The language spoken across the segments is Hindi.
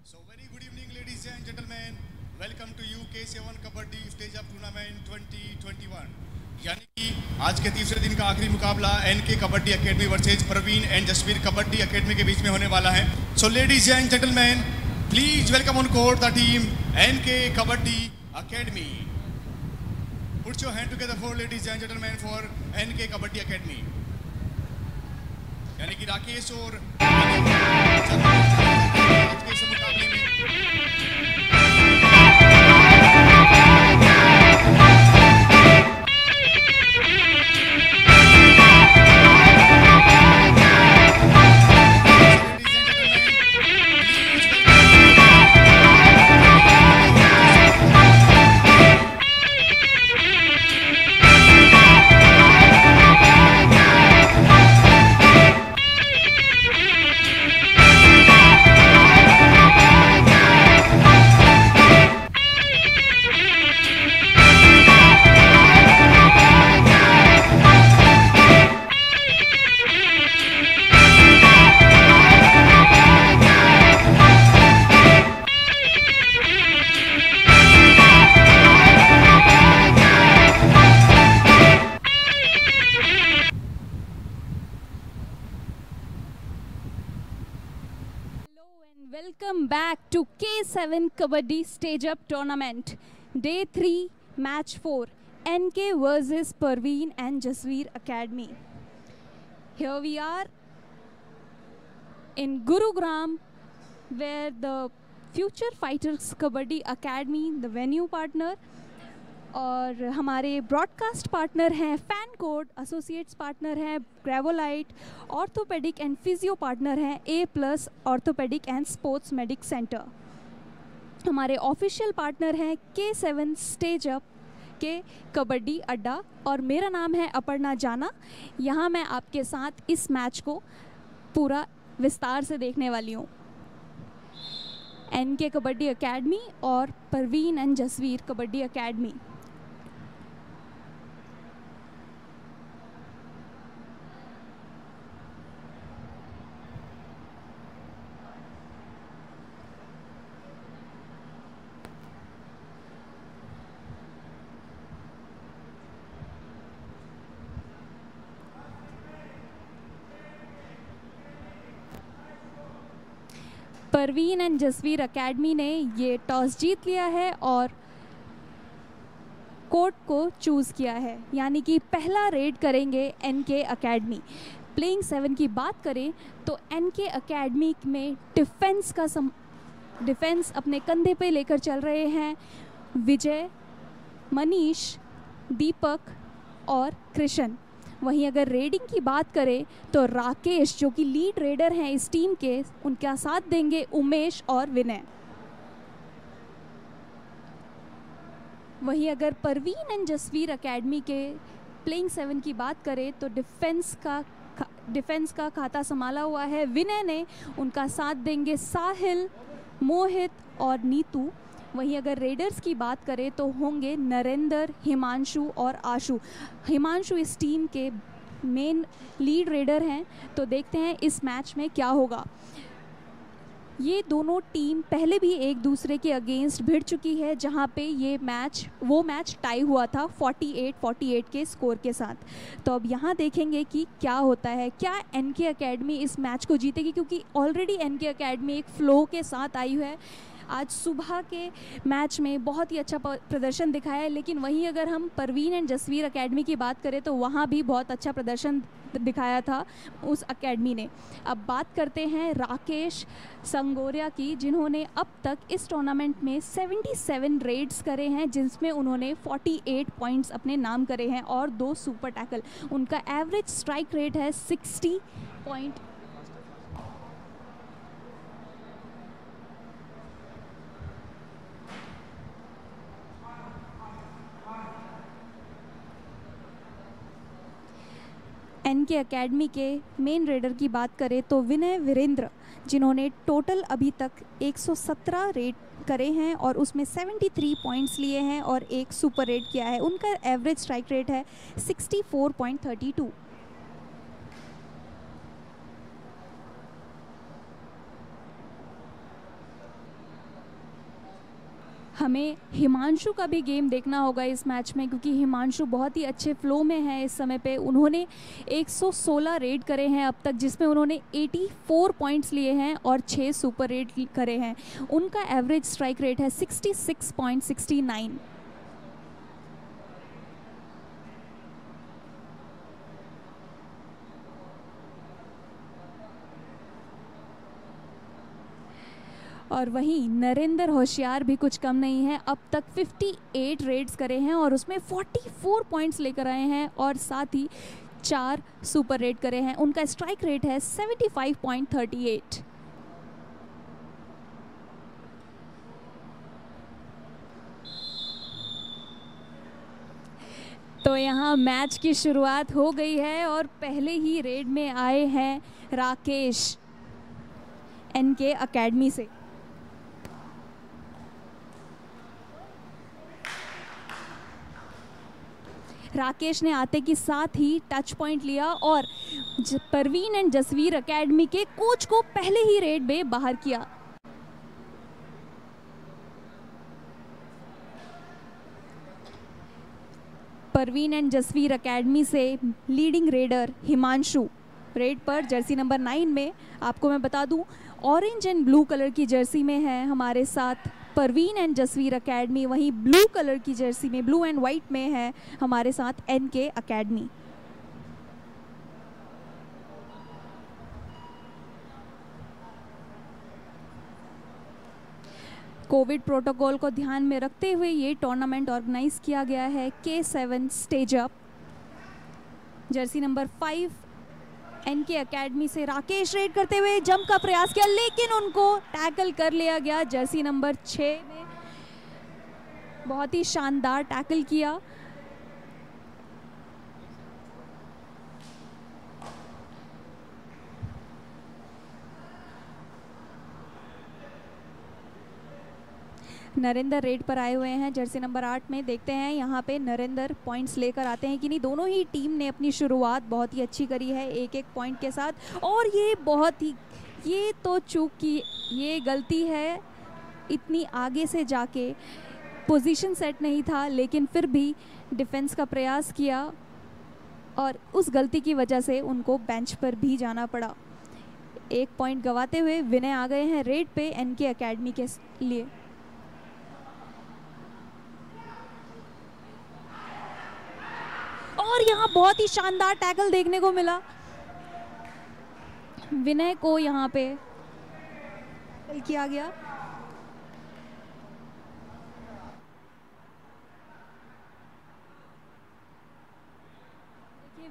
So very good evening ladies and gentlemen. Welcome to UK7 kabaddi stage up tournament 2021। यानी कि आज के तीसरे दिन का आखिरी मुकाबला NK kabaddi academy versus Praveen and Jasvir kabaddi academy के बीच में होने वाला है। So ladies and gentlemen, please welcome on court the team NK kabaddi academy. Put your hand together for ladies and gentlemen for NK kabaddi academy. यानी कि राकेश और आज के इस मुकाबले में Welcome back to K7 Kabaddi Stage Up Tournament. Day 3, Match 4, NK versus Parveen and Jasveer Academy. Here we are in Gurugram, where the Future Fighters Kabaddi Academy, the venue partner, और हमारे ब्रॉडकास्ट पार्टनर हैं फैन कोड, एसोसिएट्स पार्टनर हैं ग्रेवोलाइट, ऑर्थोपेडिक एंड फिजियो पार्टनर हैं A+ orthopaedic and sports medic centre. हमारे ऑफिशियल पार्टनर हैं K7 स्टेज अप के कबड्डी अड्डा, और मेरा नाम है अपर्णा जाना। यहाँ मैं आपके साथ इस मैच को पूरा विस्तार से देखने वाली हूँ। NK कबड्डी एकेडमी और Parveen and Jasvir kabaddi academy. Parveen and Jasvir academy ने ये टॉस जीत लिया है और कोर्ट को चूज़ किया है, यानी कि पहला रेड करेंगे एनके एकेडमी। प्लेइंग 7 की बात करें तो एनके एकेडमी में डिफेंस अपने कंधे पे लेकर चल रहे हैं विजय, मनीष, दीपक और कृष्ण। वहीं अगर रेडिंग की बात करें तो राकेश, जो कि लीड रेडर हैं इस टीम के, उनका साथ देंगे उमेश और विनय। वहीं अगर परवीन एंड जसवीर एकेडमी के प्लेइंग 7 की बात करें तो डिफेंस का खाता संभाला हुआ है विनय ने, उनका साथ देंगे साहिल, मोहित और नीतू। वहीं अगर रेडर्स की बात करें तो होंगे नरेंद्र, हिमांशु और आशु। हिमांशु इस टीम के मेन लीड रेडर हैं, तो देखते हैं इस मैच में क्या होगा। ये दोनों टीम पहले भी एक दूसरे के अगेंस्ट भिड़ चुकी है, जहां पे वो मैच टाई हुआ था 48-48 के स्कोर के साथ। तो अब यहाँ देखेंगे कि क्या होता है, क्या एनके एकेडमी इस मैच को जीतेगी, क्योंकि ऑलरेडी एनके एकेडमी एक फ्लो के साथ आई है। आज सुबह के मैच में बहुत ही अच्छा प्रदर्शन दिखाया है, लेकिन वहीं अगर हम परवीन एंड जसवीर एकेडमी की बात करें तो वहाँ भी बहुत अच्छा प्रदर्शन दिखाया था उस एकेडमी ने। अब बात करते हैं राकेश संगोरिया की, जिन्होंने अब तक इस टूर्नामेंट में 77 रेड्स करे हैं, जिसमें उन्होंने 48 पॉइंट्स अपने नाम करे हैं और 2 सुपर टैकल। उनका एवरेज स्ट्राइक रेट है 60 पॉइंट। एनके एकेडमी के मेन रेडर की बात करें तो विनय वीरेंद्र, जिन्होंने टोटल अभी तक 117 रेड करे हैं और उसमें 73 पॉइंट्स लिए हैं और एक सुपर रेड किया है। उनका एवरेज स्ट्राइक रेट है 64.32। हमें हिमांशु का भी गेम देखना होगा इस मैच में, क्योंकि हिमांशु बहुत ही अच्छे फ्लो में है इस समय पे। उन्होंने 116 रेड करे हैं अब तक, जिसमें उन्होंने 84 पॉइंट्स लिए हैं और 6 सुपर रेड करे हैं। उनका एवरेज स्ट्राइक रेट है 66.69। और वहीं नरेंद्र होशियार भी कुछ कम नहीं है, अब तक 58 रेड्स करे हैं और उसमें 44 पॉइंट्स लेकर आए हैं और साथ ही 4 सुपर रेड करे हैं। उनका स्ट्राइक रेट है 75.38। तो यहाँ मैच की शुरुआत हो गई है और पहले ही रेड में आए हैं राकेश एनके एकेडमी से। राकेश ने आते के साथ ही टच पॉइंट लिया और परवीन एंड जसवीर एकेडमी के कोच को पहले ही रेड में बाहर किया। परवीन एंड जसवीर एकेडमी से लीडिंग रेडर हिमांशु रेड पर जर्सी नंबर 9 में। आपको मैं बता दूं, ऑरेंज एंड ब्लू कलर की जर्सी में है हमारे साथ परवीन एंड जसवीर एकेडमी, वहीं ब्लू कलर की जर्सी में, ब्लू एंड वाइट में है हमारे साथ एनके एकेडमी। कोविड प्रोटोकॉल को ध्यान में रखते हुए ये टूर्नामेंट ऑर्गेनाइज किया गया है। K7 stage up. Jersey number 5 NK academy से राकेश रेड करते हुए जंप का प्रयास किया, लेकिन उनको टैकल कर लिया गया। जर्सी नंबर 6 ने बहुत ही शानदार टैकल किया। नरेंद्र रेड पर आए हुए हैं जर्सी नंबर 8 में। देखते हैं यहाँ पे नरेंद्र पॉइंट्स लेकर आते हैं कि नहीं। दोनों ही टीम ने अपनी शुरुआत बहुत ही अच्छी करी है, एक एक पॉइंट के साथ। और ये तो चूक की, ये गलती है, इतनी आगे से जाके पोजीशन सेट नहीं था, लेकिन फिर भी डिफेंस का प्रयास किया और उस गलती की वजह से उनको बेंच पर भी जाना पड़ा। एक पॉइंट गंवाते हुए विनय आ गए हैं रेड पे एनके एकेडमी के लिए। और यहाँ बहुत ही शानदार टैकल देखने को मिला। विनय को यहाँ पे टैकल किया गया।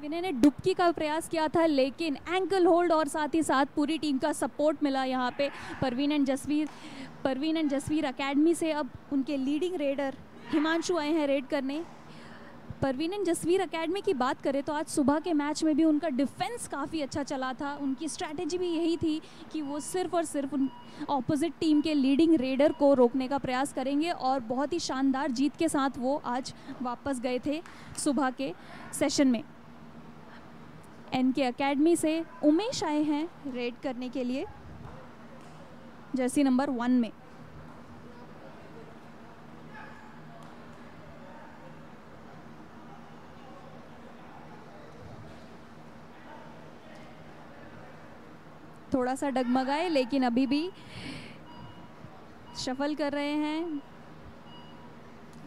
विनय ने डुबकी का प्रयास किया था, लेकिन एंकल होल्ड और साथ ही साथ पूरी टीम का सपोर्ट मिला यहाँ पे परवीन एंड जसवीर एकेडमी से। अब उनके लीडिंग रेडर हिमांशु आए हैं रेड करने। परवीन एंड जसवीर एकेडमी की बात करें तो आज सुबह के मैच में भी उनका डिफेंस काफ़ी अच्छा चला था। उनकी स्ट्रैटेजी भी यही थी कि वो सिर्फ और सिर्फ ऑपोजिट टीम के लीडिंग रेडर को रोकने का प्रयास करेंगे और बहुत ही शानदार जीत के साथ वो आज वापस गए थे सुबह के सेशन में। एनके एकेडमी से उमेश आए हैं रेड करने के लिए जर्सी नंबर 1 में। थोड़ा सा डगमगाए, लेकिन अभी भी शफल कर रहे हैं।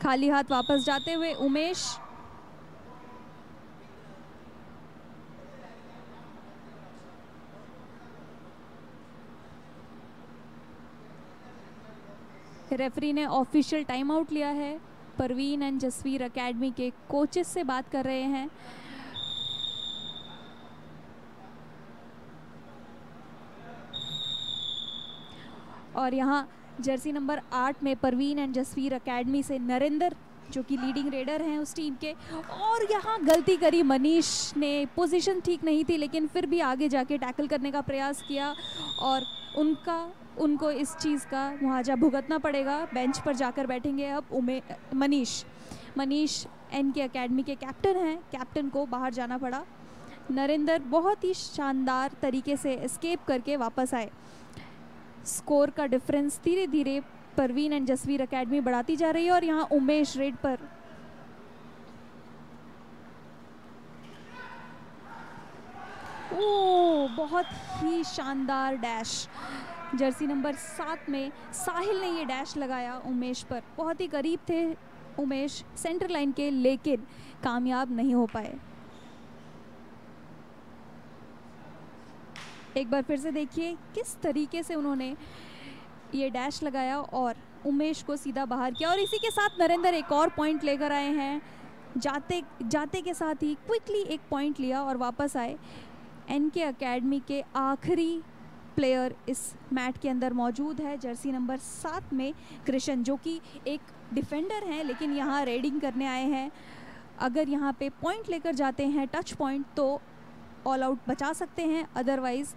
खाली हाथ वापस जाते हुए उमेश। रेफरी ने ऑफिशियल टाइम आउट लिया है। परवीन एंड जसवीर एकेडमी के कोचेस से बात कर रहे हैं। और यहाँ जर्सी नंबर 8 में परवीन एंड जसवीर एकेडमी से नरेंद्र, जो कि लीडिंग रेडर हैं उस टीम के। और यहाँ गलती करी मनीष ने, पोजीशन ठीक नहीं थी, लेकिन फिर भी आगे जाके टैकल करने का प्रयास किया और उनको इस चीज़ का मुआवजा भुगतना पड़ेगा। बेंच पर जाकर बैठेंगे अब मनीष एनके एकेडमी के कैप्टन हैं। कैप्टन को बाहर जाना पड़ा। नरेंद्र बहुत ही शानदार तरीके से एस्केप करके वापस आए। स्कोर का डिफरेंस धीरे धीरे परवीन एंड जसवीर एकेडमी बढ़ाती जा रही है। और यहाँ उमेश रेड पर ओ बहुत ही शानदार डैश, जर्सी नंबर 7 में साहिल ने ये डैश लगाया उमेश पर। बहुत ही करीब थे उमेश सेंटर लाइन के, लेकिन कामयाब नहीं हो पाए। एक बार फिर से देखिए किस तरीके से उन्होंने ये डैश लगाया और उमेश को सीधा बाहर किया। और इसी के साथ नरेंद्र एक और पॉइंट लेकर आए हैं। जाते जाते के साथ ही क्विकली एक पॉइंट लिया और वापस आए। एनके एकेडमी के आखिरी प्लेयर इस मैट के अंदर मौजूद है, जर्सी नंबर 7 में कृष्ण, जो कि एक डिफेंडर हैं लेकिन यहाँ रेडिंग करने आए हैं। अगर यहाँ पे पॉइंट लेकर जाते हैं टच पॉइंट तो ऑल आउट बचा सकते हैं, अदरवाइज़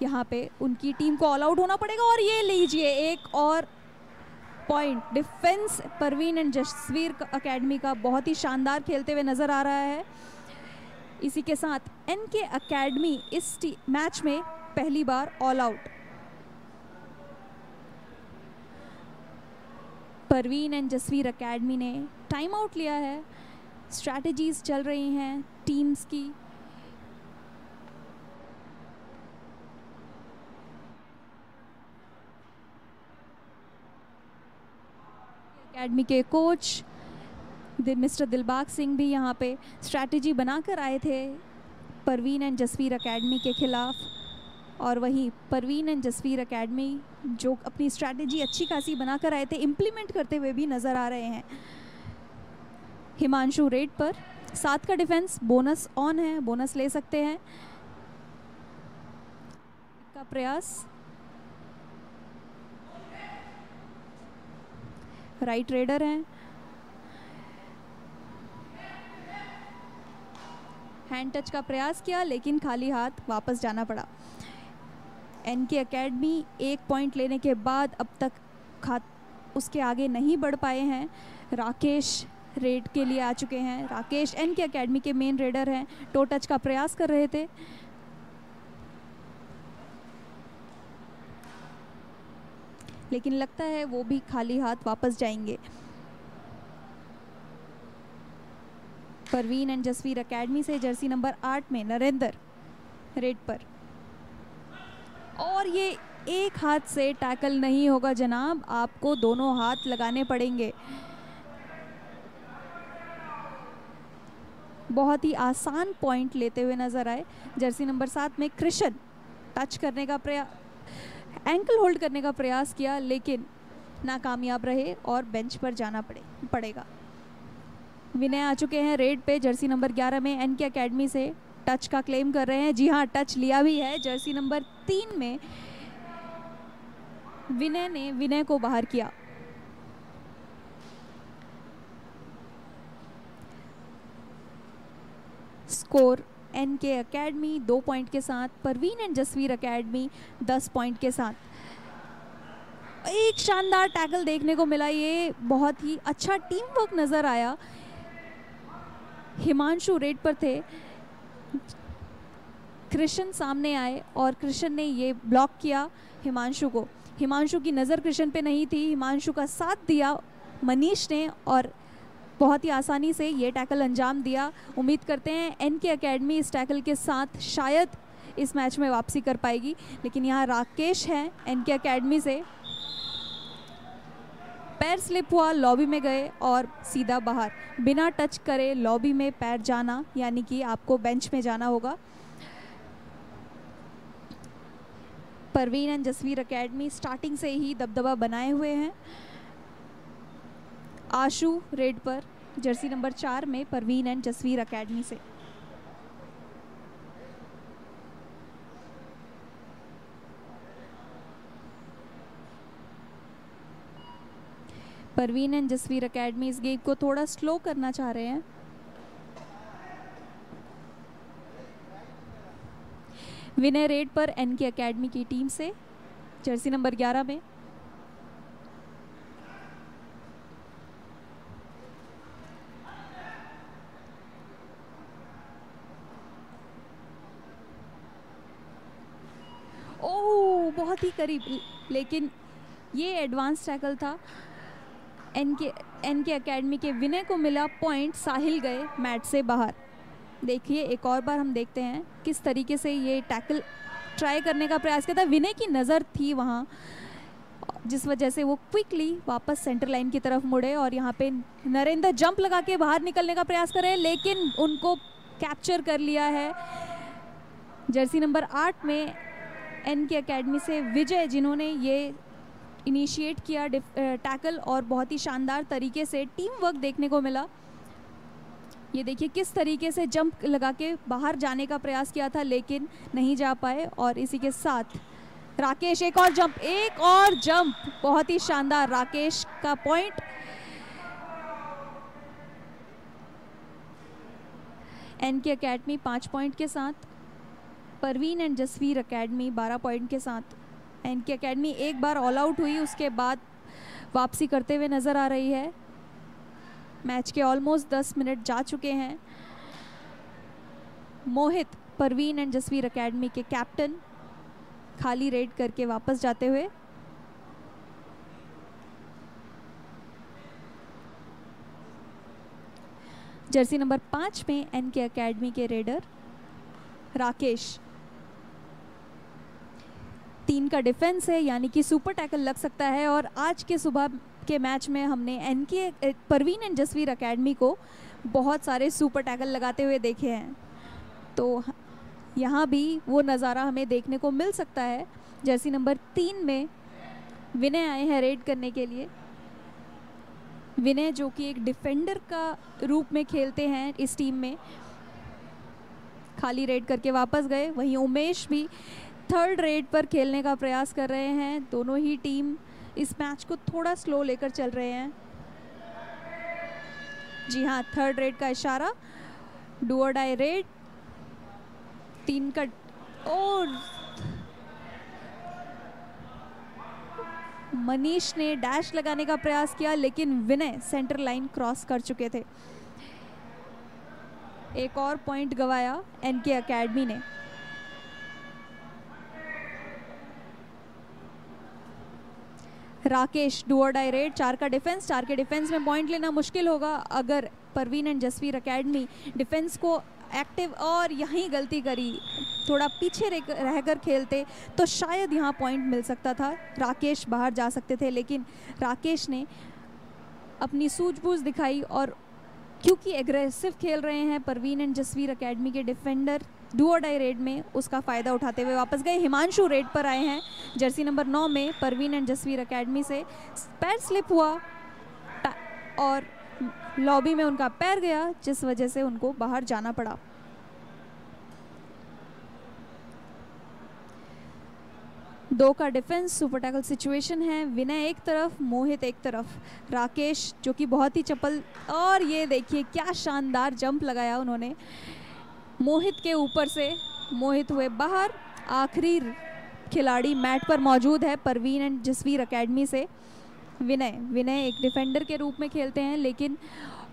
यहाँ पे उनकी टीम को ऑल आउट होना पड़ेगा। और ये लीजिए एक और point, defence Parveen and Jasvir academy का बहुत ही शानदार खेलते हुए नज़र आ रहा है। इसी के साथ एनके एकेडमी इस मैच में पहली बार all out. Parveen and Jasvir academy ने टाइम आउट लिया है। स्ट्रैटेजीज चल रही हैं टीम्स की। एकेडमी के कोच मिस्टर दिलबाग सिंह भी यहाँ पे स्ट्रैटेजी बनाकर आए थे परवीन एंड जसवीर एकेडमी के खिलाफ। और वहीं परवीन एंड जसवीर एकेडमी जो अपनी स्ट्रैटेजी अच्छी खासी बनाकर आए थे, इम्प्लीमेंट करते हुए भी नज़र आ रहे हैं। हिमांशु रेड पर 7 का डिफेंस, बोनस ऑन है, बोनस ले सकते हैं। का प्रयास, राइट रेडर हैं, हैंड टच का प्रयास किया लेकिन खाली हाथ वापस जाना पड़ा। एनके एकेडमी एक पॉइंट लेने के बाद अब तक उसके आगे नहीं बढ़ पाए हैं। राकेश रेड के लिए आ चुके हैं। राकेश एनके एकेडमी के मेन रेडर हैं, टो टच का प्रयास कर रहे थे लेकिन लगता है वो भी खाली हाथ वापस जाएंगे। परवीन एंड जसवीर एकेडमी से जर्सी नंबर 8 में नरेंद्र रेड पर, और ये एक हाथ से टैकल नहीं होगा जनाब, आपको दोनों हाथ लगाने पड़ेंगे। बहुत ही आसान पॉइंट लेते हुए नजर आए। जर्सी नंबर 7 में कृष्ण टच करने का एंकल होल्ड करने का प्रयास किया लेकिन नाकामयाब रहे और बेंच पर जाना पड़ेगा। विनय आ चुके हैं रेड पे जर्सी नंबर 11 में, एनके एकेडमी से टच का क्लेम कर रहे हैं। जी हाँ, टच लिया भी है। जर्सी नंबर 3 में विनय ने विनय को बाहर किया। स्कोर एनके एकेडमी 2 पॉइंट के साथ, Parveen and Jasvir academy 10 point के साथ। एक शानदार टैकल देखने को मिला, ये बहुत ही अच्छा टीम वर्क नजर आया। हिमांशु रेड पर थे, कृष्ण सामने आए और कृष्ण ने ये ब्लॉक किया हिमांशु को। हिमांशु की नज़र कृष्ण पे नहीं थी, हिमांशु का साथ दिया मनीष ने और बहुत ही आसानी से ये टैकल अंजाम दिया। उम्मीद करते हैं एनके एकेडमी इस टैकल के साथ शायद इस मैच में वापसी कर पाएगी, लेकिन यहाँ राकेश हैं एनके एकेडमी से, पैर स्लिप हुआ, लॉबी में गए और सीधा बाहर। बिना टच करे लॉबी में पैर जाना यानी कि आपको बेंच में जाना होगा। Parveen and Jasvir academy starting से ही दबदबा बनाए हुए हैं। आशु रेड पर जर्सी नंबर 4 में परवीन एंड जसवीर एकेडमी से। परवीन एंड जसवीर एकेडमी इस गेम को थोड़ा स्लो करना चाह रहे हैं। विनय रेड पर एनके एकेडमी की टीम से जर्सी नंबर 11 में। ओह, बहुत ही करीब, लेकिन ये एडवांस टैकल था। एनके एकेडमी के विनय को मिला पॉइंट, साहिल गए मैट से बाहर। देखिए एक और बार हम देखते हैं किस तरीके से ये टैकल ट्राई करने का प्रयास किया था। विनय की नज़र थी वहाँ, जिस वजह से वो क्विकली वापस सेंटर लाइन की तरफ मुड़े और यहाँ पे नरेंद्र जंप लगा के बाहर निकलने का प्रयास करे, लेकिन उनको कैप्चर कर लिया है जर्सी नंबर 8 में एनके एकेडमी से विजय, जिन्होंने ये इनिशिएट किया टैकल और बहुत ही शानदार तरीके से टीम वर्क देखने को मिला। ये देखिए किस तरीके से जंप लगा के बाहर जाने का प्रयास किया था, लेकिन नहीं जा पाए। और इसी के साथ राकेश एक और जंप, बहुत ही शानदार, राकेश का पॉइंट। एनके एकेडमी 5 पॉइंट के साथ, Parveen and Jasvir academy 12 point के साथ। एनके एकेडमी एक बार ऑल आउट हुई, उसके बाद वापसी करते हुए नज़र आ रही है। मैच के ऑलमोस्ट 10 मिनट जा चुके हैं। मोहित परवीन एंड जसवीर एकेडमी के कैप्टन खाली रेड करके वापस जाते हुए। जर्सी नंबर 5 में एनके एकेडमी के रेडर राकेश। 3 का डिफेंस है, यानी कि सुपर टैकल लग सकता है। और आज के सुबह के मैच में हमने NK Parveen and Jasvir academy को बहुत सारे सुपर टैकल लगाते हुए देखे हैं, तो यहाँ भी वो नज़ारा हमें देखने को मिल सकता है। जर्सी नंबर 3 में विनय आए हैं रेड करने के लिए। विनय जो कि एक डिफेंडर का रूप में खेलते हैं इस टीम में, खाली रेड करके वापस गए। वहीं उमेश भी थर्ड रेड पर खेलने का प्रयास कर रहे हैं। दोनों ही टीम इस मैच को थोड़ा स्लो लेकर चल रहे हैं। जी हाँ, थर्ड रेड का इशारा, डू और डाई रेड। 3 का और मनीष ने डैश लगाने का प्रयास किया, लेकिन विनय सेंटर लाइन क्रॉस कर चुके थे। एक और पॉइंट गवाया एनके एकेडमी ने। Rakesh do or die red, 4 का डिफेंस। 4 के डिफेंस में पॉइंट लेना मुश्किल होगा अगर Parveen and Jasvir academy defence को एक्टिव, और यहीं गलती करी, थोड़ा पीछे रहकर खेलते तो शायद यहाँ पॉइंट मिल सकता था। राकेश बाहर जा सकते थे, लेकिन राकेश ने अपनी सूझबूझ दिखाई और क्योंकि एग्रेसिव खेल रहे हैं परवीन एंड जसवीर एकेडमी के defender, do or die red में उसका फ़ायदा उठाते हुए वापस गए। हिमांशु रेड पर आए हैं जर्सी नंबर 9 में परवीन एंड जसवीर एकेडमी से। पैर स्लिप हुआ और लॉबी में उनका पैर गया, जिस वजह से उनको बाहर जाना पड़ा। दो का डिफेंस, सुपर टैकल सिचुएशन है। विनय एक तरफ, मोहित एक तरफ। राकेश जो कि बहुत ही चपल, और ये देखिए क्या शानदार जंप लगाया उन्होंने मोहित के ऊपर से। मोहित हुए बाहर। आखिरी खिलाड़ी मैट पर मौजूद है परवीन एंड जसवीर एकेडमी से विनय एक डिफेंडर के रूप में खेलते हैं, लेकिन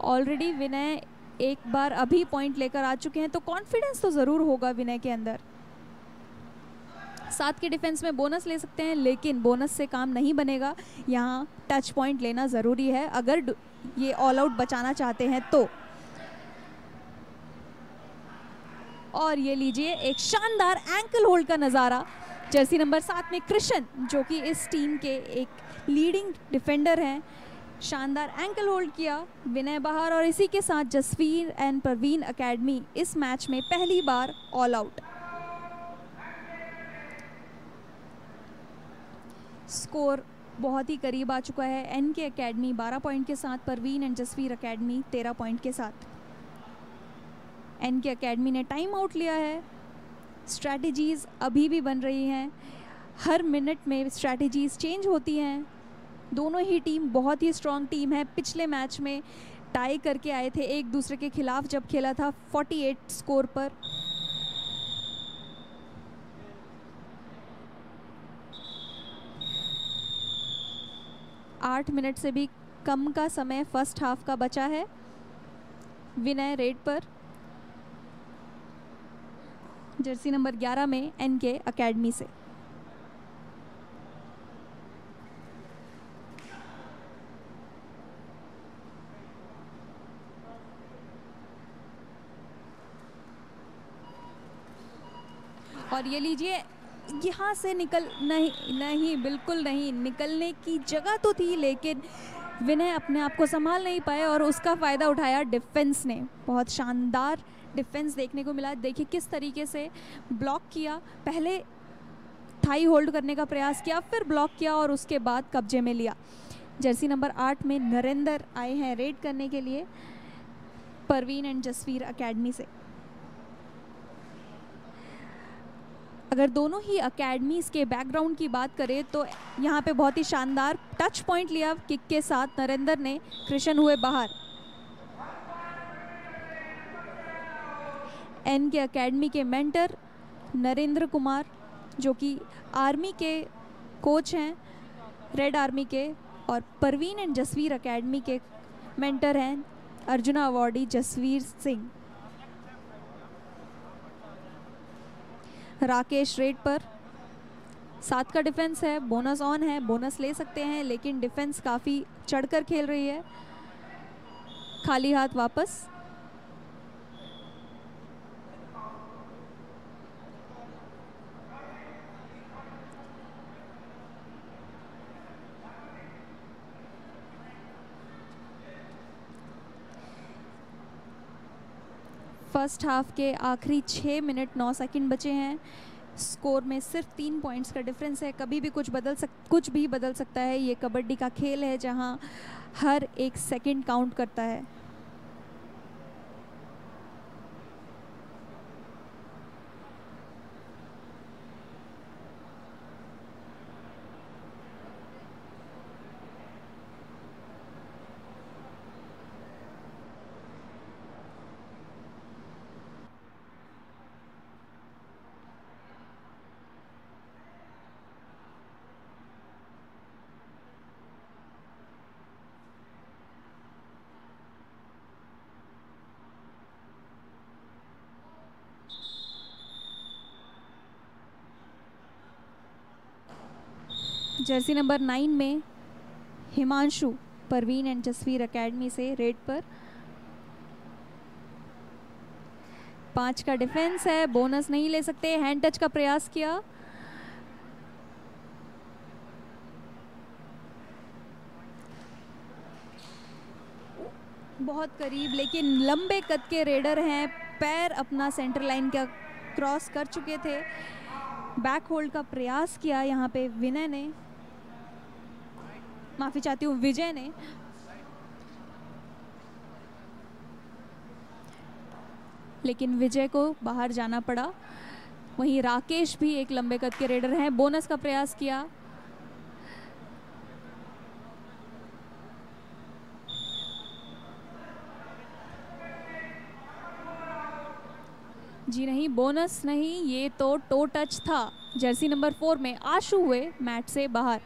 ऑलरेडी विनय एक बार अभी पॉइंट लेकर आ चुके हैं, तो कॉन्फिडेंस तो ज़रूर होगा विनय के अंदर। 7 के डिफेंस में बोनस ले सकते हैं, लेकिन बोनस से काम नहीं बनेगा। यहाँ टच पॉइंट लेना ज़रूरी है अगर ये ऑल आउट बचाना चाहते हैं तो। और ये लीजिए एक शानदार एंकल होल्ड का नज़ारा। जर्सी नंबर 7 में कृष्ण, जो कि इस टीम के एक लीडिंग डिफेंडर हैं, शानदार एंकल होल्ड किया। विनय बाहर, और इसी के साथ जसवीर एंड परवीन एकेडमी इस मैच में पहली बार ऑल आउट। स्कोर बहुत ही करीब आ चुका है। एनके एकेडमी 12 पॉइंट के साथ, Parveen and Jasvir academy 13 point के साथ। एनके एकेडमी ने टाइम आउट लिया है। स्ट्रैटेजीज़ अभी भी बन रही हैं, हर मिनट में स्ट्रैटेजीज़ चेंज होती हैं। दोनों ही टीम बहुत ही स्ट्रॉन्ग टीम है। पिछले मैच में टाई करके आए थे एक दूसरे के खिलाफ जब खेला था 48 स्कोर पर। आठ मिनट से भी कम का समय फर्स्ट हाफ का बचा है। विनय रेड पर, जर्सी नंबर 11 में एनके एकेडमी से। और ये लीजिए, यहाँ से निकल नहीं नहीं, बिल्कुल नहीं, निकलने की जगह तो थी लेकिन विनय अपने आप को संभाल नहीं पाए और उसका फ़ायदा उठाया डिफेंस ने। बहुत शानदार डिफेंस देखने को मिला। देखिए किस तरीके से ब्लॉक किया, पहले थाई होल्ड करने का प्रयास किया, फिर ब्लॉक किया और उसके बाद कब्जे में लिया। जर्सी नंबर 8 में नरेंद्र आए हैं रेड करने के लिए परवीन एंड जसवीर एकेडमी से। अगर दोनों ही अकेडमीज़ के बैकग्राउंड की बात करें तो यहाँ पे बहुत ही शानदार टच पॉइंट लिया किक के साथ नरेंद्र ने, कृष्ण हुए बाहर। एन के अकेडमी के मेंटर नरेंद्र कुमार, जो कि आर्मी के कोच हैं, रेड आर्मी के, और परवीन एंड जसवीर एकेडमी के मेंटर हैं अर्जुना अवॉर्डी जसवीर सिंह। राकेश रेड पर, 7 का डिफेंस है, बोनस ऑन है, बोनस ले सकते हैं लेकिन डिफेंस काफ़ी चढ़कर खेल रही है। खाली हाथ वापस। फर्स्ट हाफ के आखिरी 6 मिनट 9 सेकंड बचे हैं। स्कोर में सिर्फ 3 पॉइंट्स का डिफरेंस है। कभी भी कुछ भी बदल सकता है। ये कबड्डी का खेल है जहां हर एक सेकंड काउंट करता है। जर्सी नंबर 9 में हिमांशु परवीन एंड जसवीर एकेडमी से रेड पर। 5 का डिफेंस है, बोनस नहीं ले सकते। हैंड टच का प्रयास किया, बहुत करीब, लेकिन लंबे कद के रेडर हैं, पैर अपना सेंटर लाइन का क्रॉस कर चुके थे। बैक होल्ड का प्रयास किया यहाँ पे विनय ने, माफ़ी चाहती हूँ विजय ने। लेकिन विजय को बाहर जाना पड़ा। वहीं राकेश भी एक लंबे कद के रेडर हैं, बोनस का प्रयास किया। जी नहीं, बोनस नहीं, ये तो टो टच था। जर्सी नंबर 4 में आशु हुए मैच से बाहर।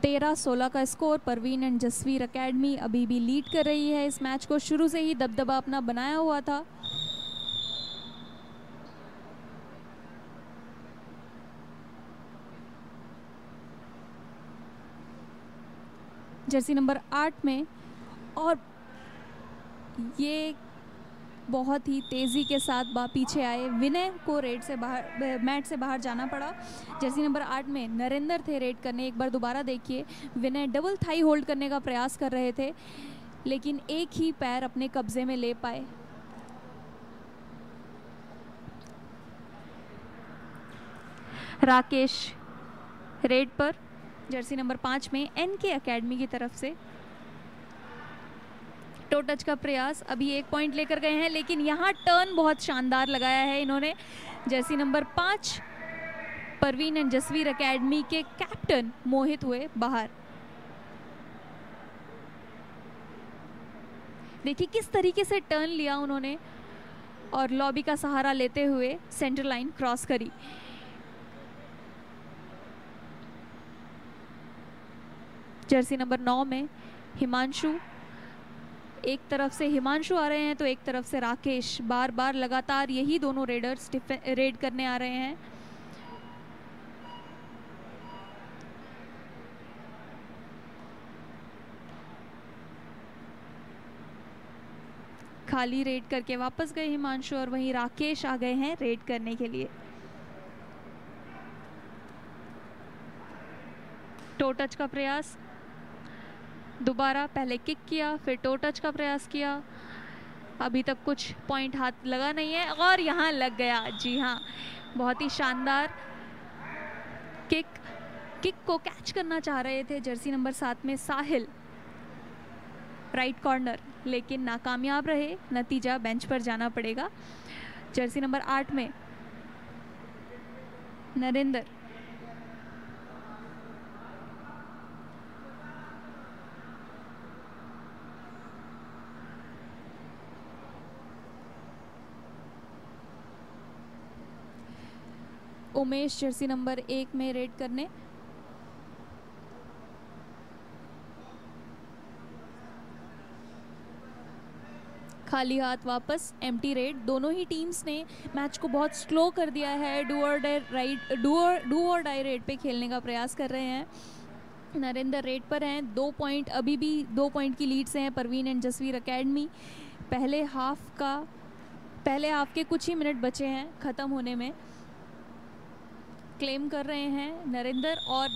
13-16 का स्कोर। परवीन एंड जसवीर एकेडमी अभी भी लीड कर रही है इस मैच को। शुरू से ही दबदबा अपना बनाया हुआ था। जर्सी नंबर 8 में, और ये बहुत ही तेज़ी के साथ पीछे आए। विनय को रेड से बाहर, मैच से बाहर जाना पड़ा। जर्सी नंबर 8 में नरेंद्र थे रेड करने। एक बार दोबारा देखिए, विनय डबल थाई होल्ड करने का प्रयास कर रहे थे लेकिन एक ही पैर अपने कब्जे में ले पाए। राकेश रेड पर, जर्सी नंबर 5 में एन के अकेडमी की तरफ से। टो टच का प्रयास, अभी 1 पॉइंट लेकर गए हैं लेकिन यहाँ टर्न बहुत शानदार लगाया है इन्होंने। Jersey number 5 Parveen and Jasvir academy के कैप्टन मोहित हुए बाहर। देखिए किस तरीके से टर्न लिया उन्होंने और लॉबी का सहारा लेते हुए सेंटर लाइन क्रॉस करी। जर्सी नंबर 9 में हिमांशु, एक तरफ से हिमांशु आ रहे हैं तो एक तरफ से राकेश। बार बार लगातार यही दोनों रेडर्स रेड करने आ रहे हैं। खाली रेड करके वापस गए हिमांशु और वहीं राकेश आ गए हैं रेड करने के लिए। टो टच का प्रयास, दोबारा पहले किक किया फिर टो टच का प्रयास किया। अभी तक कुछ पॉइंट हाथ लगा नहीं है और यहाँ लग गया। जी हाँ, बहुत ही शानदार किक को कैच करना चाह रहे थे जर्सी नंबर 7 में साहिल, राइट कॉर्नर, लेकिन नाकामयाब रहे। नतीजा बेंच पर जाना पड़ेगा। जर्सी नंबर 8 में नरेंद्र, उमेश जर्सी नंबर 1 में रेड करने। खाली हाथ वापस, एम्प्टी रेड। दोनों ही टीम्स ने मैच को बहुत स्लो कर दिया है। डू और डाई रेड पे खेलने का प्रयास कर रहे हैं। नरेंद्र रेड पर हैं, 2 पॉइंट, अभी भी 2 पॉइंट की लीड से हैं परवीन एंड जसवीर एकेडमी। पहले हाफ के कुछ ही मिनट बचे हैं ख़त्म होने में। क्लेम कर रहे हैं नरेंद्र और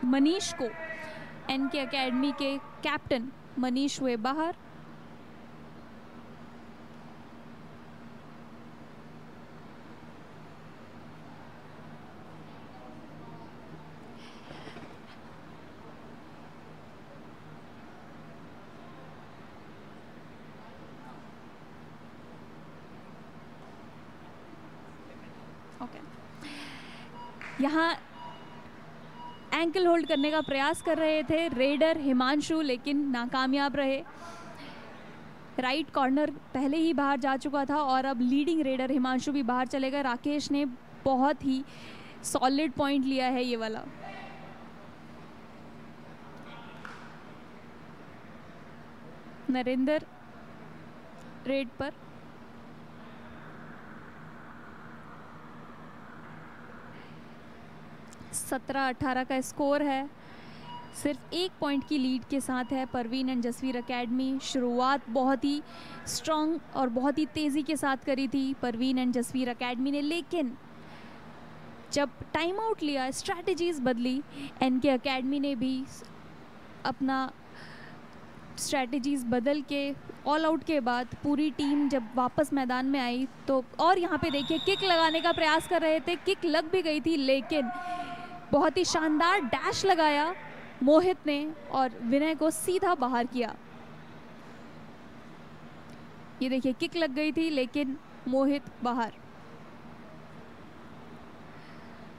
मनीष को। एनके एकेडमी के कैप्टन मनीष हुए बाहर। यहाँ एंकल होल्ड करने का प्रयास कर रहे थे रेडर हिमांशु, लेकिन नाकामयाब रहे। राइट कॉर्नर पहले ही बाहर जा चुका था और अब लीडिंग रेडर हिमांशु भी बाहर चलेगा। राकेश ने बहुत ही सॉलिड पॉइंट लिया है ये वाला। नरेंद्र रेड पर, 17-18 का स्कोर है। सिर्फ 1 पॉइंट की लीड के साथ है परवीन एंड जसवीर एकेडमी। शुरुआत बहुत ही स्ट्रॉन्ग और बहुत ही तेज़ी के साथ करी थी परवीन एंड जसवीर एकेडमी ने, लेकिन जब टाइम आउट लिया, स्ट्रैटेजीज बदली, एनके एकेडमी ने भी अपना स्ट्रैटेजीज बदल के ऑल आउट के बाद पूरी टीम जब वापस मैदान में आई तो, और यहाँ पे देखिए किक लगाने का प्रयास कर रहे थे, किक लग भी गई थी, लेकिन बहुत ही शानदार डैश लगाया मोहित ने और विनय को सीधा बाहर किया। ये देखिए किक लग गई थी लेकिन मोहित बाहर।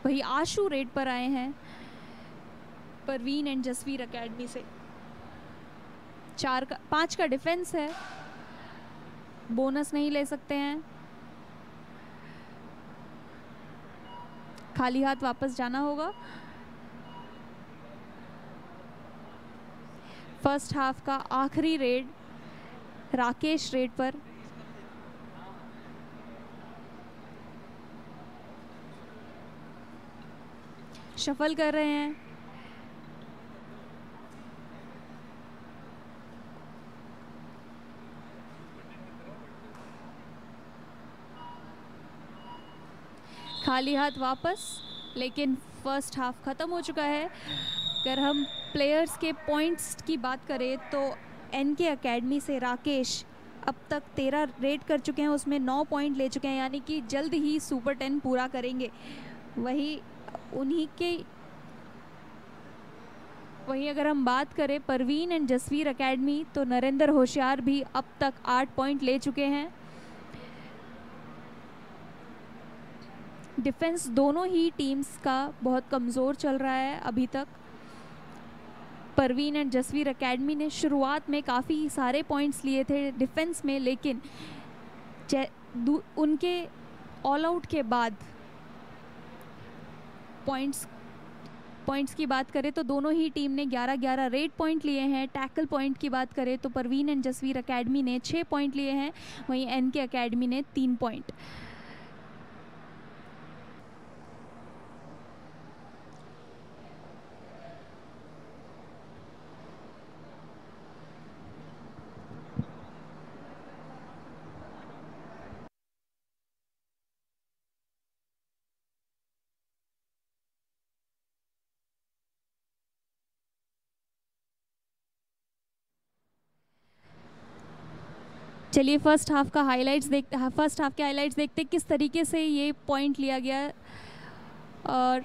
वही आशु रेड पर आए हैं परवीन एंड जसवीर एकेडमी से। 5 का डिफेंस है, बोनस नहीं ले सकते हैं। खाली हाथ वापस जाना होगा। फर्स्ट हाफ का आखिरी रेड राकेश रेड पर। शफल कर रहे हैं। खाली हाथ वापस, लेकिन फर्स्ट हाफ ख़त्म हो चुका है। अगर हम प्लेयर्स के पॉइंट्स की बात करें तो एनके एकेडमी से राकेश अब तक 13 रेड कर चुके हैं, उसमें 9 पॉइंट ले चुके हैं, यानी कि जल्द ही सुपर 10 पूरा करेंगे। वहीं अगर हम बात करें परवीन एंड जसवीर एकेडमी तो नरेंद्र होशियार भी अब तक 8 पॉइंट ले चुके हैं। डिफेंस दोनों ही टीम्स का बहुत कमज़ोर चल रहा है अभी तक। परवीन एंड जसवीर एकेडमी ने शुरुआत में काफ़ी सारे पॉइंट्स लिए थे डिफेंस में, लेकिन उनके ऑल आउट के बाद पॉइंट्स की बात करें तो दोनों ही टीम ने 11-11 रेड पॉइंट लिए हैं। टैकल पॉइंट की बात करें तो परवीन एंड जसवीर एकेडमी ने 6 पॉइंट लिए हैं, वहीं एनके एकेडमी ने 3 पॉइंट। चलिए फर्स्ट हाफ के हाइलाइट्स देखते किस तरीके से ये पॉइंट लिया गया। और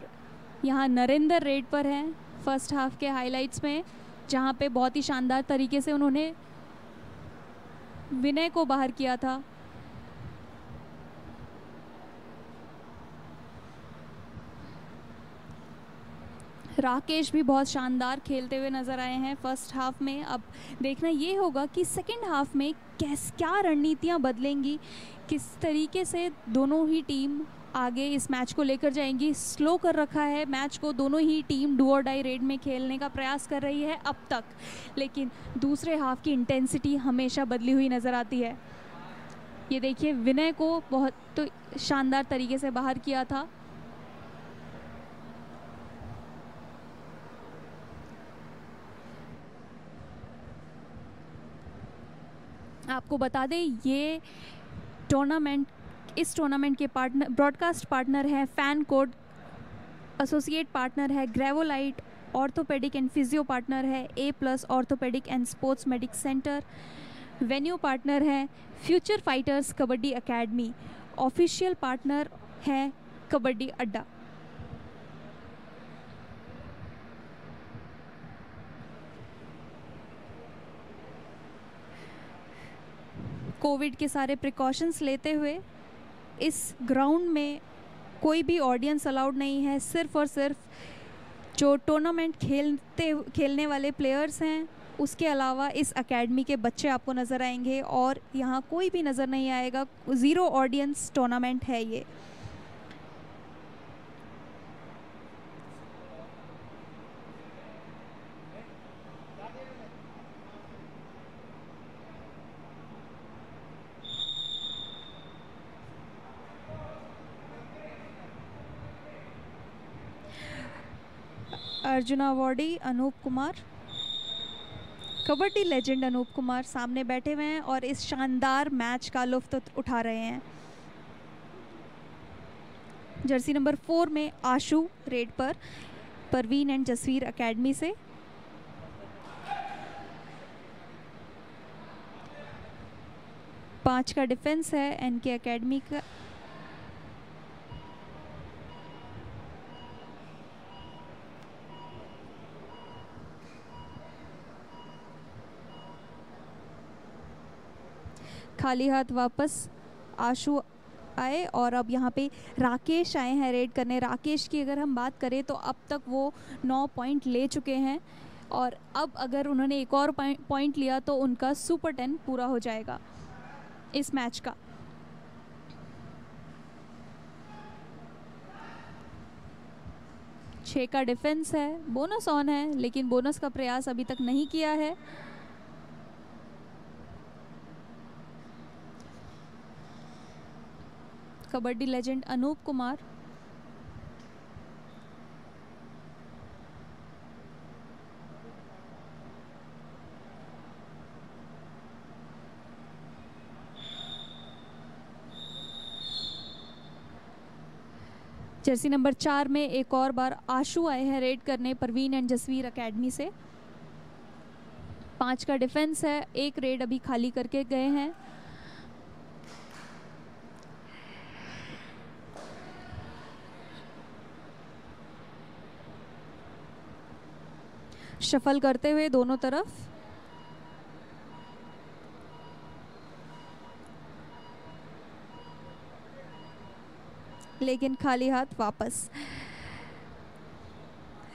यहाँ नरेंद्र रेड पर हैं फर्स्ट हाफ के हाइलाइट्स में, जहाँ पे बहुत ही शानदार तरीके से उन्होंने विनय को बाहर किया था। राकेश भी बहुत शानदार खेलते हुए नज़र आए हैं फर्स्ट हाफ में। अब देखना ये होगा कि सेकंड हाफ में क्या रणनीतियाँ बदलेंगी, किस तरीके से दोनों ही टीम आगे इस मैच को लेकर जाएंगी। स्लो कर रखा है मैच को, दोनों ही team do or die red में खेलने का प्रयास कर रही है अब तक, लेकिन दूसरे हाफ की इंटेंसिटी हमेशा बदली हुई नज़र आती है। ये देखिए विनय को बहुत तो शानदार तरीके से बाहर किया था। आपको बता दें ये इस टूर्नामेंट के ब्रॉडकास्ट पार्टनर हैं फैन कोड, एसोसिएट पार्टनर है ग्रेवोलाइट, ऑर्थोपेडिक एंड फिजियो पार्टनर है A+ orthopaedic and sports medic centre, venue partner है Future Fighters Kabaddi Academy, official partner है कबड्डी अड्डा। कोविड के सारे प्रिकॉशंस लेते हुए इस ग्राउंड में कोई भी ऑडियंस अलाउड नहीं है, सिर्फ और सिर्फ जो टूर्नामेंट खेलने वाले प्लेयर्स हैं उसके अलावा इस एकेडमी के बच्चे आपको नज़र आएंगे, और यहाँ कोई भी नज़र नहीं आएगा। 0 ऑडियंस टूर्नामेंट है ये। अर्जुन अवार्डी अनूप कुमार, कबड्डी लेजेंड अनूप कुमार सामने बैठे हुए हैं और इस शानदार मैच का लुत्फ उठा रहे हैं। जर्सी नंबर 4 में आशु रेड पर, परवीन एंड जसवीर एकेडमी से। पाँच का डिफेंस है एनके एकेडमी का। खाली हाथ वापस आशु आए और अब यहाँ पे राकेश आए हैं रेड करने। राकेश की अगर हम बात करें तो अब तक वो 9 पॉइंट ले चुके हैं, और अब अगर उन्होंने एक और पॉइंट लिया तो उनका सुपर 10 पूरा हो जाएगा इस मैच का। छः का डिफेंस है, बोनस ऑन है, लेकिन बोनस का प्रयास अभी तक नहीं किया है। Kabaddi legend Anup Kumar, jersey number 4 में एक और बार आशु आए हैं रेड करने परवीन एंड जसवीर एकेडमी से। 5 का डिफेंस है, एक रेड अभी खाली करके गए हैं। शफल करते हुए दोनों तरफ, लेकिन खाली हाथ वापस।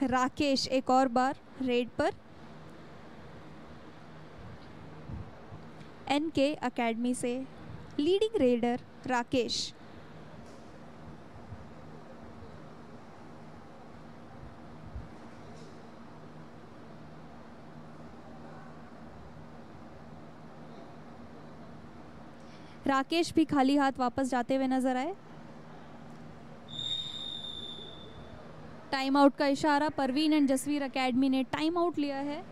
राकेश एक और बार रेड पर, एनके एकेडमी से लीडिंग रेडर राकेश। राकेश भी खाली हाथ वापस जाते हुए नजर आए। टाइम आउट का इशारा, परवीन एंड जसवीर एकेडमी ने टाइम आउट लिया है।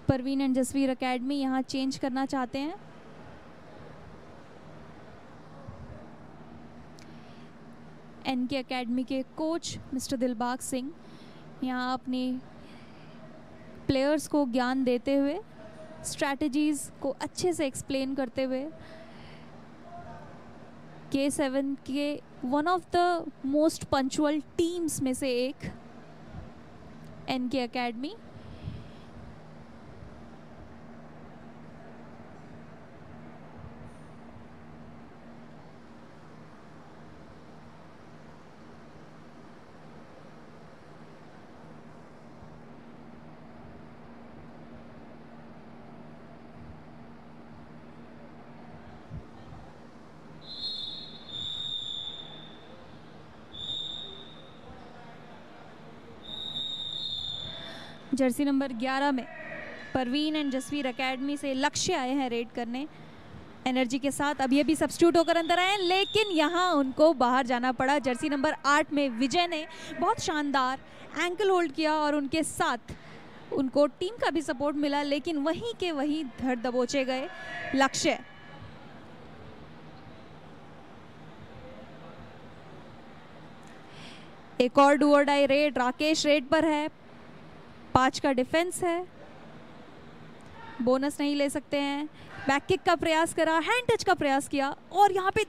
परवीन एंड जसवीर एकेडमी यहाँ चेंज करना चाहते हैं। एनके एकेडमी के कोच मिस्टर दिलबाग सिंह यहाँ अपनी प्लेयर्स को ज्ञान देते हुए, स्ट्रैटेजीज को अच्छे से एक्सप्लेन करते हुए K7 के one of the most punctual teams में से एक NK एकेडमी। जर्सी नंबर 11 में परवीन एंड जसवीर एकेडमी से लक्ष्य आए हैं रेड करने एनर्जी के साथ। अब ये भी सब्स्टिट्यूट होकर अंदर आए, लेकिन यहाँ उनको बाहर जाना पड़ा। जर्सी नंबर 8 में विजय ने बहुत शानदार एंकल होल्ड किया और उनके साथ उनको टीम का भी सपोर्ट मिला, लेकिन वहीं के वहीं धड़ दबोचे गए लक्ष्य। एक और do or die red, Rakesh red पर है, 5 का डिफेंस है, बोनस नहीं ले सकते हैं। बैक किक का प्रयास करा, हैंड टच का प्रयास किया और यहाँ पे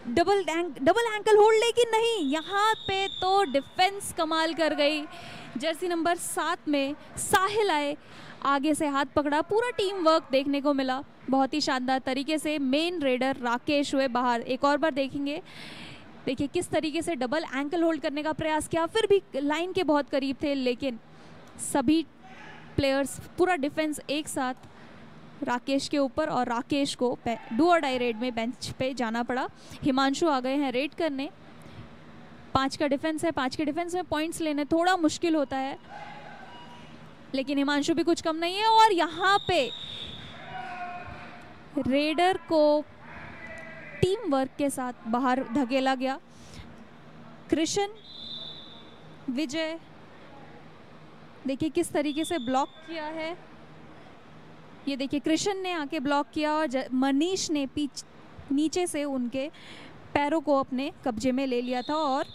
डबल एंकल होल्ड, लेकिन नहीं, यहाँ पे तो डिफेंस कमाल कर गई। जर्सी नंबर 7 में साहिल आए, आगे से हाथ पकड़ा, पूरा टीम वर्क देखने को मिला बहुत ही शानदार तरीके से। मेन रेडर राकेश हुए बाहर। एक और बार देखेंगे, देखिए किस तरीके से डबल एंकल होल्ड करने का प्रयास किया, फिर भी लाइन के बहुत करीब थे, लेकिन सभी प्लेयर्स, पूरा डिफेंस एक साथ राकेश के ऊपर, और राकेश को डू और डाई रेड में बेंच पे जाना पड़ा। हिमांशु आ गए हैं रेड करने, 5 का डिफेंस है, 5 के डिफेंस में पॉइंट्स लेने थोड़ा मुश्किल होता है, लेकिन हिमांशु भी कुछ कम नहीं है। और यहाँ पे रेडर को टीम वर्क के साथ बाहर धकेला गया। कृष्ण, विजय, देखिए किस तरीके से ब्लॉक किया है, ये देखिए कृष्ण ने आके ब्लॉक किया और मनीष ने नीचे से उनके पैरों को अपने कब्जे में ले लिया था और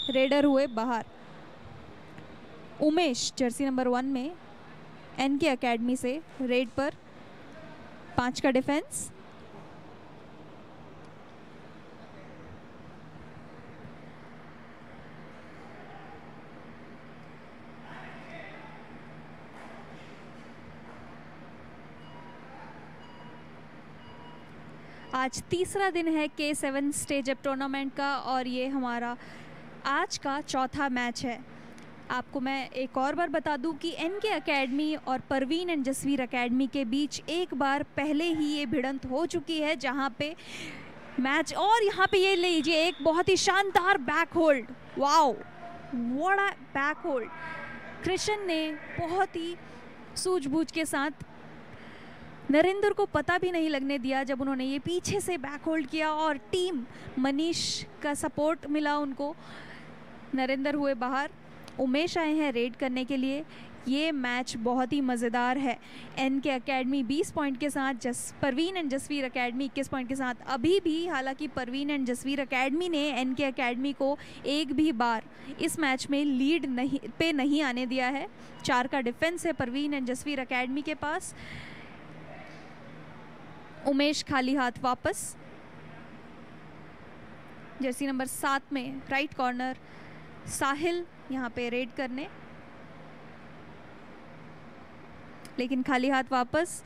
रेडर हुए बाहर। उमेश जर्सी नंबर 1 में NK एकेडमी से रेड पर, 5 का डिफेंस। आज तीसरा दिन है K7 स्टेज अप टूर्नामेंट का और ये हमारा आज का चौथा मैच है। आपको मैं एक और बार बता दूं कि NK एकेडमी और परवीन एंड जसवीर एकेडमी के बीच एक बार पहले ही ये भिड़ंत हो चुकी है, जहां पे मैच, और यहाँ पे ये लीजिए एक बहुत ही शानदार back hold, wow what a back hold. Krishna ने बहुत ही सूझबूझ के साथ नरेंद्र को पता भी नहीं लगने दिया जब उन्होंने ये पीछे से बैक होल्ड किया, और टीम मनीष का सपोर्ट मिला उनको। नरेंद्र हुए बाहर, उमेश आए हैं रेड करने के लिए। ये मैच बहुत ही मज़ेदार है। NK एकेडमी 20 पॉइंट के साथ, Parveen and Jasvir academy 21 point के साथ। अभी भी हालांकि परवीन एंड जसवीर एकेडमी ने NK एकेडमी को एक भी बार इस मैच में लीड नहीं आने दिया है। 4 का डिफेंस है परवीन एंड जसवीर एकेडमी के पास। उमेश खाली हाथ वापस। जर्सी नंबर 7 में राइट कॉर्नर साहिल यहाँ पे रेड करने, लेकिन खाली हाथ वापस।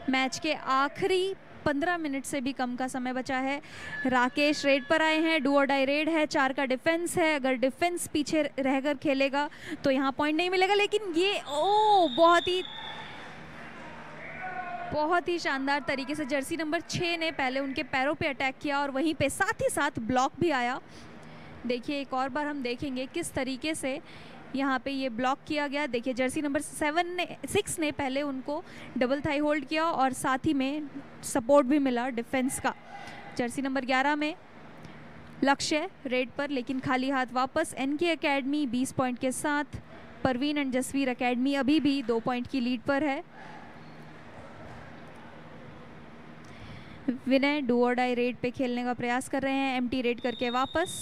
मैच के आखिरी 15 मिनट से भी कम का समय बचा है। राकेश रेड पर आए हैं, डू और डाई रेड है, 4 का डिफेंस है। अगर डिफेंस पीछे रहकर खेलेगा तो यहाँ पॉइंट नहीं मिलेगा, लेकिन ये बहुत ही शानदार तरीके से जर्सी नंबर 6 ने पहले उनके पैरों पे अटैक किया और वहीं पे साथ ही साथ ब्लॉक भी आया। देखिए एक और बार हम देखेंगे किस तरीके से यहाँ पे ये ब्लॉक किया गया। देखिए जर्सी नंबर 6 ने पहले उनको डबल थाई होल्ड किया और साथ ही में सपोर्ट भी मिला डिफेंस का। जर्सी नंबर 11 में लक्ष्य रेड पर, लेकिन खाली हाथ वापस। NK एकेडमी 20 पॉइंट के साथ, परवीन एंड जसवीर एकेडमी अभी भी 2 पॉइंट की लीड पर है। विनय डू और डाई रेड पे खेलने का प्रयास कर रहे हैं, एम्प्टी रेड करके वापस।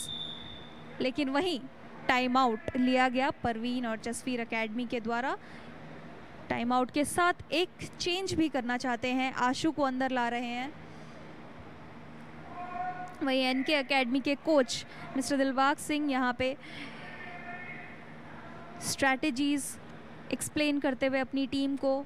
लेकिन वहीं टाइम आउट लिया गया परवीन और जसवीर एकेडमी के द्वारा। टाइम आउट के साथ एक चेंज भी करना चाहते हैं, आशु को अंदर ला रहे हैं। वहीं एनके एकेडमी के कोच मिस्टर दिलबाग सिंह यहाँ पे स्ट्रैटेजीज एक्सप्लेन करते हुए अपनी टीम को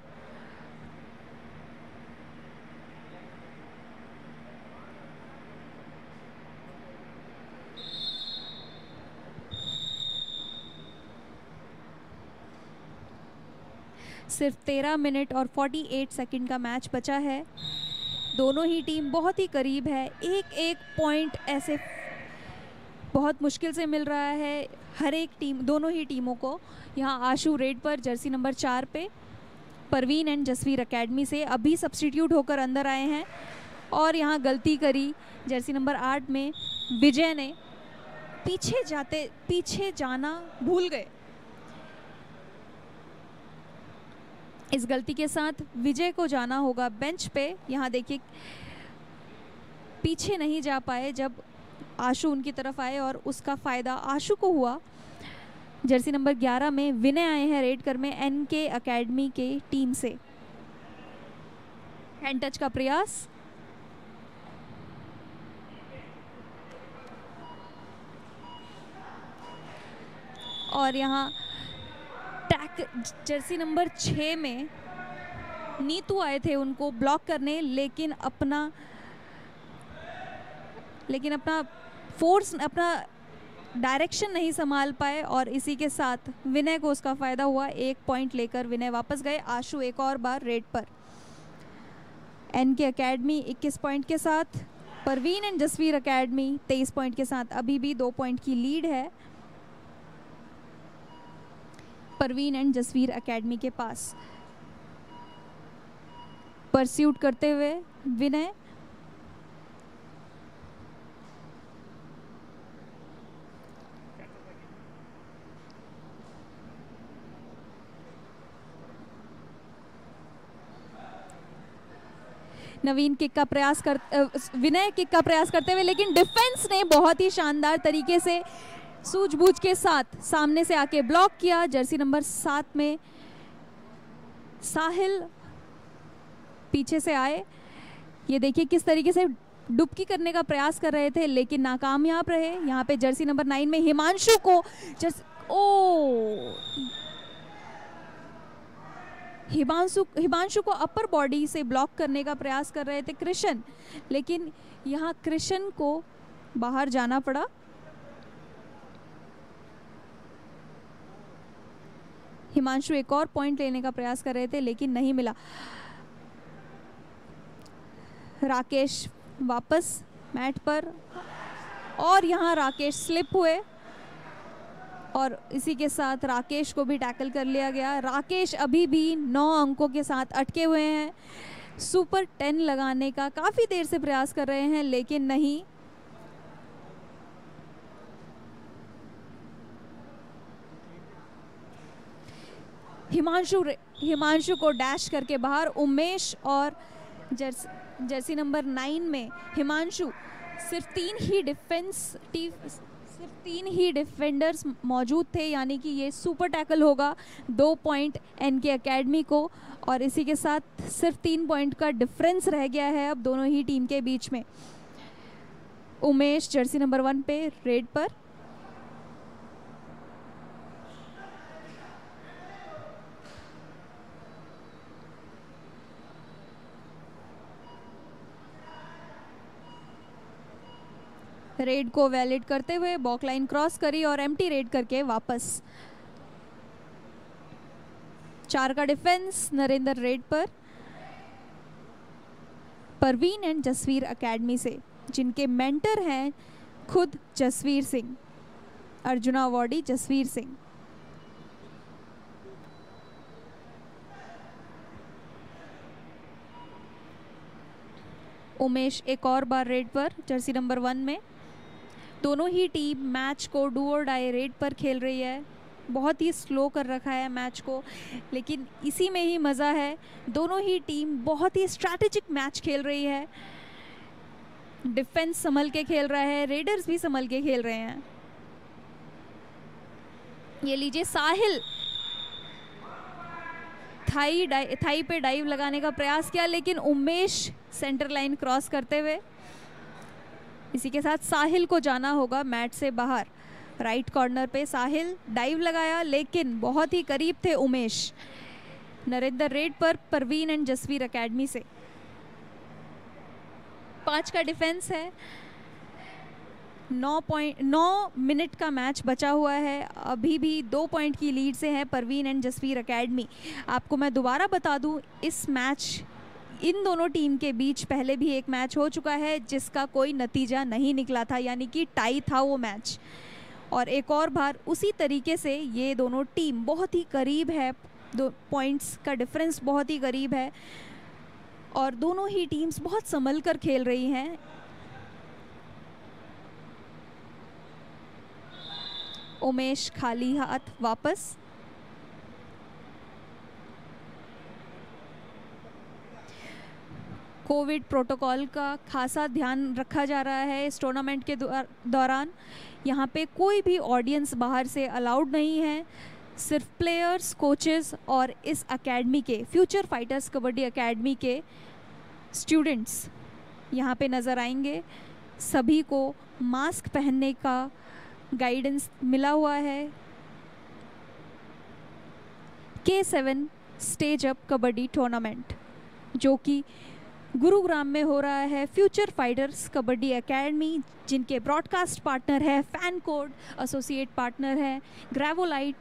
सिर्फ 13 मिनट और 48 सेकंड का मैच बचा है। दोनों ही टीम बहुत ही करीब है, एक एक पॉइंट ऐसे बहुत मुश्किल से मिल रहा है हर एक टीम, दोनों ही टीमों को। यहाँ आशु रेड पर जर्सी नंबर 4 पे, परवीन एंड जसवीर एकेडमी से अभी सब्स्टिट्यूट होकर अंदर आए हैं और यहाँ गलती करी जर्सी नंबर 8 में विजय ने, पीछे जाना भूल गए। इस गलती के साथ विजय को जाना होगा बेंच पे। यहाँ देखिए पीछे नहीं जा पाए जब आशु उनकी तरफ आए और उसका फ़ायदा आशु को हुआ। जर्सी नंबर 11 में विनय आए हैं रेड कर में एनके एकेडमी के टीम से। हैंड टच का प्रयास, और यहाँ टैक जर्सी नंबर 6 में नीतू आए थे उनको ब्लॉक करने, लेकिन अपना फोर्स, अपना डायरेक्शन नहीं संभाल पाए और इसी के साथ विनय को उसका फ़ायदा हुआ। 1 पॉइंट लेकर विनय वापस गए। आशु एक और बार रेड पर। एनके एकेडमी 21 पॉइंट के साथ, Parveen and Jasvir academy 23 point के साथ अभी भी 2 पॉइंट की लीड है परवीन एंड जसवीर एकेडमी के पास। परस्यूट करते हुए विनय, नवीन किक का प्रयास विनय किक का प्रयास करते हुए, लेकिन डिफेंस ने बहुत ही शानदार तरीके से सूझबूझ के साथ सामने से आके ब्लॉक किया। जर्सी नंबर 7 में साहिल पीछे से आए, ये देखिए किस तरीके से डुबकी करने का प्रयास कर रहे थे लेकिन नाकामयाब रहे। यहाँ पे जर्सी नंबर 9 में हिमांशु को हिमांशु को अपर बॉडी से ब्लॉक करने का प्रयास कर रहे थे कृष्ण, लेकिन यहाँ कृष्ण को बाहर जाना पड़ा। हिमांशु एक और पॉइंट लेने का प्रयास कर रहे थे लेकिन नहीं मिला। राकेश वापस मैट पर और यहाँ राकेश स्लिप हुए और इसी के साथ राकेश को भी टैकल कर लिया गया। राकेश अभी भी 9 अंकों के साथ अटके हुए हैं। सुपर 10 लगाने का काफ़ी देर से प्रयास कर रहे हैं लेकिन नहीं। हिमांशु को डैश करके बाहर। उमेश और जर्सी नंबर 9 में हिमांशु, सिर्फ 3 ही डिफेंडर्स मौजूद थे, यानी कि ये सुपर टैकल होगा। 2 पॉइंट एनके एकेडमी को और इसी के साथ सिर्फ 3 पॉइंट का डिफरेंस रह गया है अब दोनों ही टीम के बीच में। उमेश जर्सी नंबर 1 पे रेड पर। रेड को वैलिड करते हुए बॉक लाइन क्रॉस करी और एम्प्टी रेड करके वापस। 4 का डिफेंस नरेंद्र रेड पर। परवीन एंड जसवीर एकेडमी से, जिनके मेंटर हैं खुद जसवीर सिंह, अर्जुना अवार्डी जसवीर सिंह। उमेश एक और बार रेड पर जर्सी नंबर 1 में। दोनों ही टीम मैच को डू और डाई रेड पर खेल रही है। बहुत ही स्लो कर रखा है मैच को, लेकिन इसी में ही मज़ा है। दोनों ही टीम बहुत ही स्ट्रैटेजिक मैच खेल रही है। डिफेंस संभल के खेल रहा है, रेडर्स भी संभल के खेल रहे हैं। ये लीजिए साहिल थाई पे डाइव लगाने का प्रयास किया, लेकिन उमेश सेंटर लाइन क्रॉस करते हुए। इसी के साथ साहिल को जाना होगा मैट से बाहर। राइट कॉर्नर पे साहिल डाइव लगाया, लेकिन बहुत ही करीब थे उमेश। नरेंद्र रेड पर परवीन एंड जसवीर एकेडमी से 5 का डिफेंस है। 9 मिनट का मैच बचा हुआ है, अभी भी 2 पॉइंट की लीड से है परवीन एंड जसवीर एकेडमी। आपको मैं दोबारा बता दूं, इस मैच इन दोनों टीम के बीच पहले भी एक मैच हो चुका है जिसका कोई नतीजा नहीं निकला था, यानी कि टाई था वो मैच। और एक और बार उसी तरीके से ये दोनों टीम बहुत ही करीब है, 2 पॉइंट्स का डिफरेंस बहुत ही करीब है और दोनों ही टीम्स बहुत संभल कर खेल रही हैं। उमेश खाली हाथ वापस। कोविड प्रोटोकॉल का खासा ध्यान रखा जा रहा है इस टूर्नामेंट के दौरान। यहाँ पे कोई भी ऑडियंस बाहर से अलाउड नहीं है, सिर्फ प्लेयर्स, कोचेस और इस एकेडमी के फ्यूचर फाइटर्स कबड्डी एकेडमी के स्टूडेंट्स यहाँ पे नज़र आएंगे। सभी को मास्क पहनने का गाइडेंस मिला हुआ है। K7 stage up kabaddi tournament जो कि गुरुग्राम में हो रहा है, फ्यूचर फाइटर्स कबड्डी एकेडमी जिनके ब्रॉडकास्ट पार्टनर है फैन कोड, एसोसिएट पार्टनर है ग्रेवोलाइट,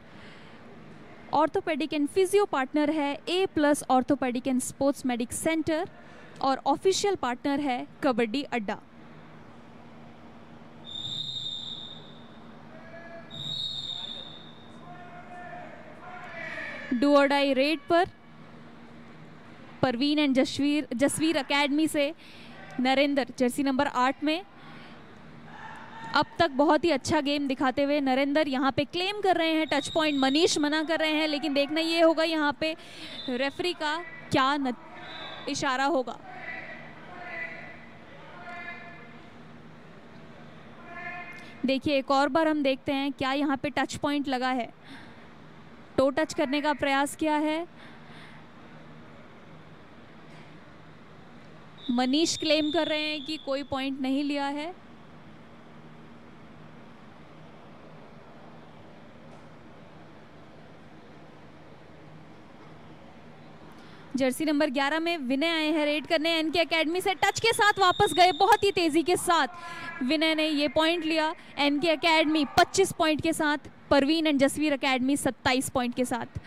ऑर्थोपेडिक एंड फिजियो पार्टनर है A+ orthopaedic and sports medic centre और ऑफिशियल पार्टनर है कबड्डी अड्डा। डू और डाई रेड पर परवीन एंड जसवीर एकेडमी से नरेंद्र जर्सी नंबर 8 में। अब तक बहुत ही अच्छा गेम दिखाते हुए नरेंद्र यहाँ पे क्लेम कर रहे हैं टच पॉइंट, मनीष मना कर रहे हैं, लेकिन देखना ये होगा यहाँ पे रेफरी का क्या इशारा होगा। देखिए एक और बार हम देखते हैं क्या यहाँ पे टच पॉइंट लगा है। टो टच करने का प्रयास किया है, मनीष क्लेम कर रहे हैं कि कोई पॉइंट नहीं लिया है। जर्सी नंबर 11 में विनय आए हैं रेड करने एनके एकेडमी से, टच के साथ वापस गए बहुत ही तेजी के साथ। विनय ने ये पॉइंट लिया। एनके एकेडमी 25 पॉइंट के साथ, Parveen and Jasvir academy 27 point के साथ।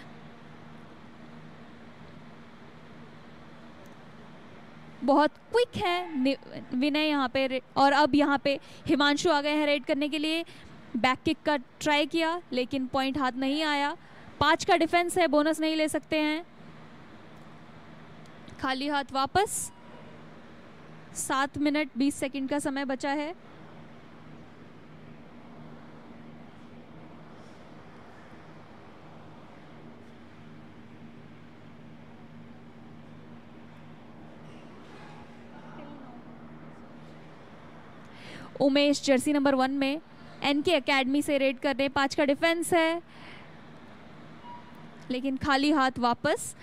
बहुत क्विक है विनय यहाँ पे, और अब यहाँ पे हिमांशु आ गए हैं रेड करने के लिए। बैक किक का ट्राई किया लेकिन पॉइंट हाथ नहीं आया। 5 का डिफेंस है, बोनस नहीं ले सकते हैं। खाली हाथ वापस। 7 मिनट 20 सेकंड का समय बचा है। उमेश जर्सी नंबर 1 में एनके एकेडमी से रेड कर रहे। 5 का डिफेंस है लेकिन खाली हाथ वापस।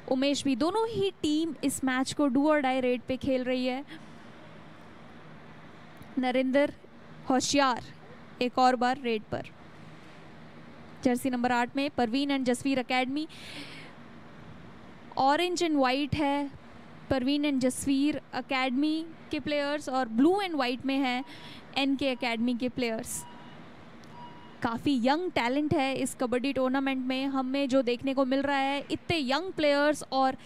उमेश भी, दोनों ही टीम इस मैच को डू और डाई रेड पे खेल रही है। नरेंद्र होशियार एक और बार रेड पर। जर्सी नंबर 8 में Parveen and Jasvir academy, orange and white है परवीन एंड जसवीर एकेडमी के प्लेयर्स और ब्लू एंड वाइट में है एनके एकेडमी के प्लेयर्स। काफ़ी यंग टैलेंट है इस कबड्डी टूर्नामेंट में, हमें जो देखने को मिल रहा है इतने यंग प्लेयर्स और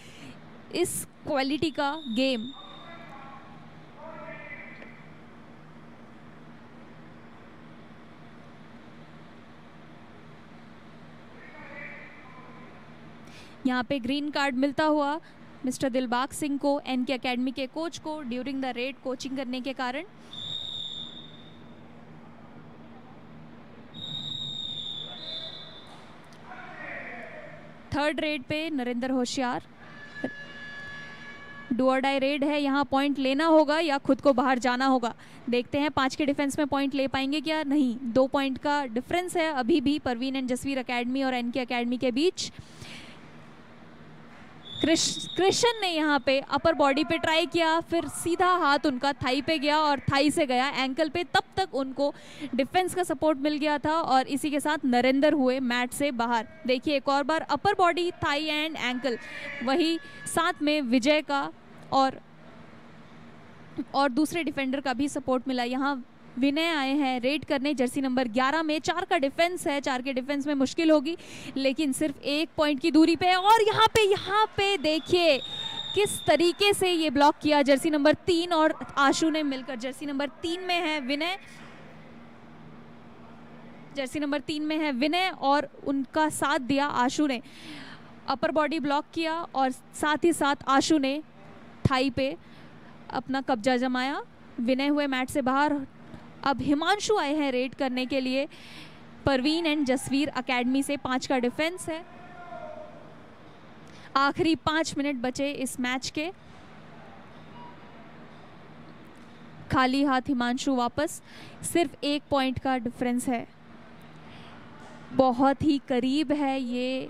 इस क्वालिटी का गेम। यहाँ पे ग्रीन कार्ड मिलता हुआ मिस्टर दिलबाग सिंह को, एनके एकेडमी के कोच को, ड्यूरिंग द रेड कोचिंग करने के कारण। थर्ड रेड पे नरेंद्र होशियार। डू और डाई रेड है, यहाँ पॉइंट लेना होगा या खुद को बाहर जाना होगा। देखते हैं 5 के डिफेंस में पॉइंट ले पाएंगे क्या, नहीं। 2 पॉइंट का डिफरेंस है अभी भी परवीन एंड जसवीर एकेडमी और एनके एकेडमी के बीच। कृष्ण ने यहाँ पे अपर बॉडी पे ट्राई किया, फिर सीधा हाथ उनका थाई पे गया और थाई से गया एंकल पे। तब तक उनको डिफेंस का सपोर्ट मिल गया था और इसी के साथ नरेंद्र हुए मैट से बाहर। देखिए एक और बार upper body, thigh and ankle, वही साथ में विजय का और दूसरे डिफेंडर का भी सपोर्ट मिला। यहाँ विनय आए हैं रेड करने जर्सी नंबर 11 में। 4 का डिफेंस है, 4 के डिफेंस में मुश्किल होगी, लेकिन सिर्फ 1 पॉइंट की दूरी पे है। और यहाँ पे देखिए किस तरीके से ये ब्लॉक किया जर्सी नंबर 3 और आशु ने मिलकर। जर्सी नंबर 3 में है विनय, जर्सी नंबर 3 में है विनय और उनका साथ दिया आशु ने। अपर बॉडी ब्लॉक किया और साथ ही साथ आशु ने थाई पे अपना कब्जा जमाया। विनय हुए मैट से बाहर। अब हिमांशु आए हैं रेड करने के लिए परवीन एंड जसवीर एकेडमी से। 5 का डिफेंस है। आखिरी 5 मिनट बचे इस मैच के। खाली हाथ हिमांशु वापस, सिर्फ 1 पॉइंट का डिफरेंस है। बहुत ही करीब है ये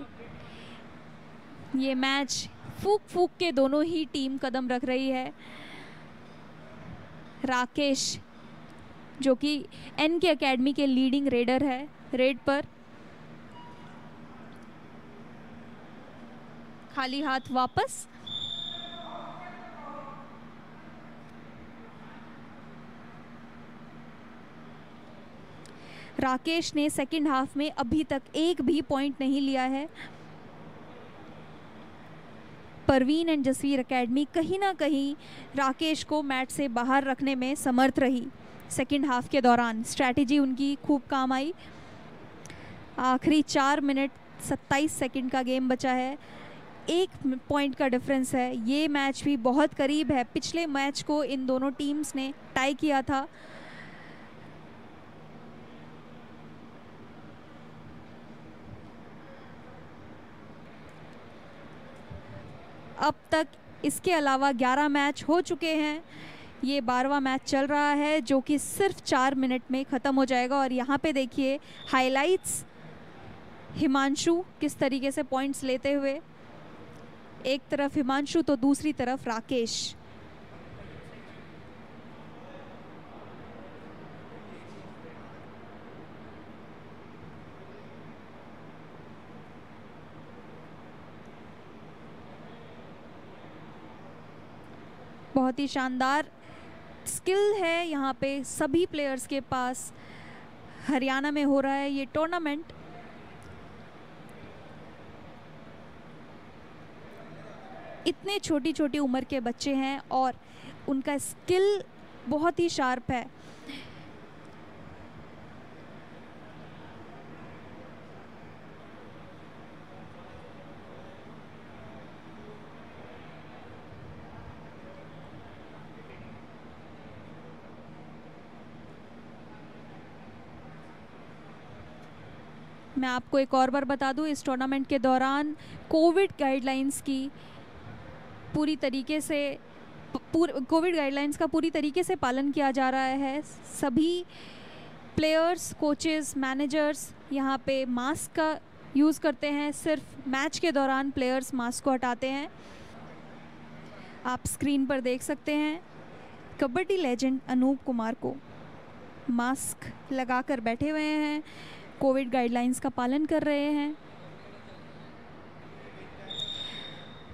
मैच। फूक के दोनों ही टीम कदम रख रही है। राकेश जो कि एनके एकेडमी के लीडिंग रेडर है, रेड पर खाली हाथ वापस। राकेश ने सेकंड हाफ में अभी तक एक भी पॉइंट नहीं लिया है। परवीन एंड जसवीर एकेडमी कहीं ना कहीं राकेश को मैच से बाहर रखने में समर्थ रही। सेकंड हाफ के दौरान स्ट्रैटेजी उनकी खूब काम आई। आखिरी 4 मिनट 27 सेकंड का गेम बचा है। 1 पॉइंट का डिफरेंस है। ये मैच भी बहुत करीब है। पिछले मैच को इन दोनों टीम्स ने टाई किया था। अब तक इसके अलावा 11 मैच हो चुके हैं। ये 12वां मैच चल रहा है जो कि सिर्फ 4 मिनट में ख़त्म हो जाएगा। और यहाँ पे देखिए हाइलाइट्स, हिमांशु किस तरीके से पॉइंट्स लेते हुए। एक तरफ हिमांशु तो दूसरी तरफ राकेश। बहुत ही शानदार स्किल है यहाँ पे सभी प्लेयर्स के पास। हरियाणा में हो रहा है ये टूर्नामेंट। इतने छोटी छोटी उम्र के बच्चे हैं और उनका स्किल बहुत ही शार्प है। मैं आपको एक और बार बता दूं, इस टूर्नामेंट के दौरान कोविड गाइडलाइंस की पूरी तरीके से कोविड गाइडलाइंस का पूरी तरीके से पालन किया जा रहा है। सभी प्लेयर्स, कोचेस, मैनेजर्स यहाँ पे मास्क का यूज़ करते हैं। सिर्फ मैच के दौरान प्लेयर्स मास्क को हटाते हैं। आप स्क्रीन पर देख सकते हैं कबड्डी लेजेंड अनूप कुमार को मास्क लगाकर बैठे हुए हैं, कोविड गाइडलाइंस का पालन कर रहे हैं।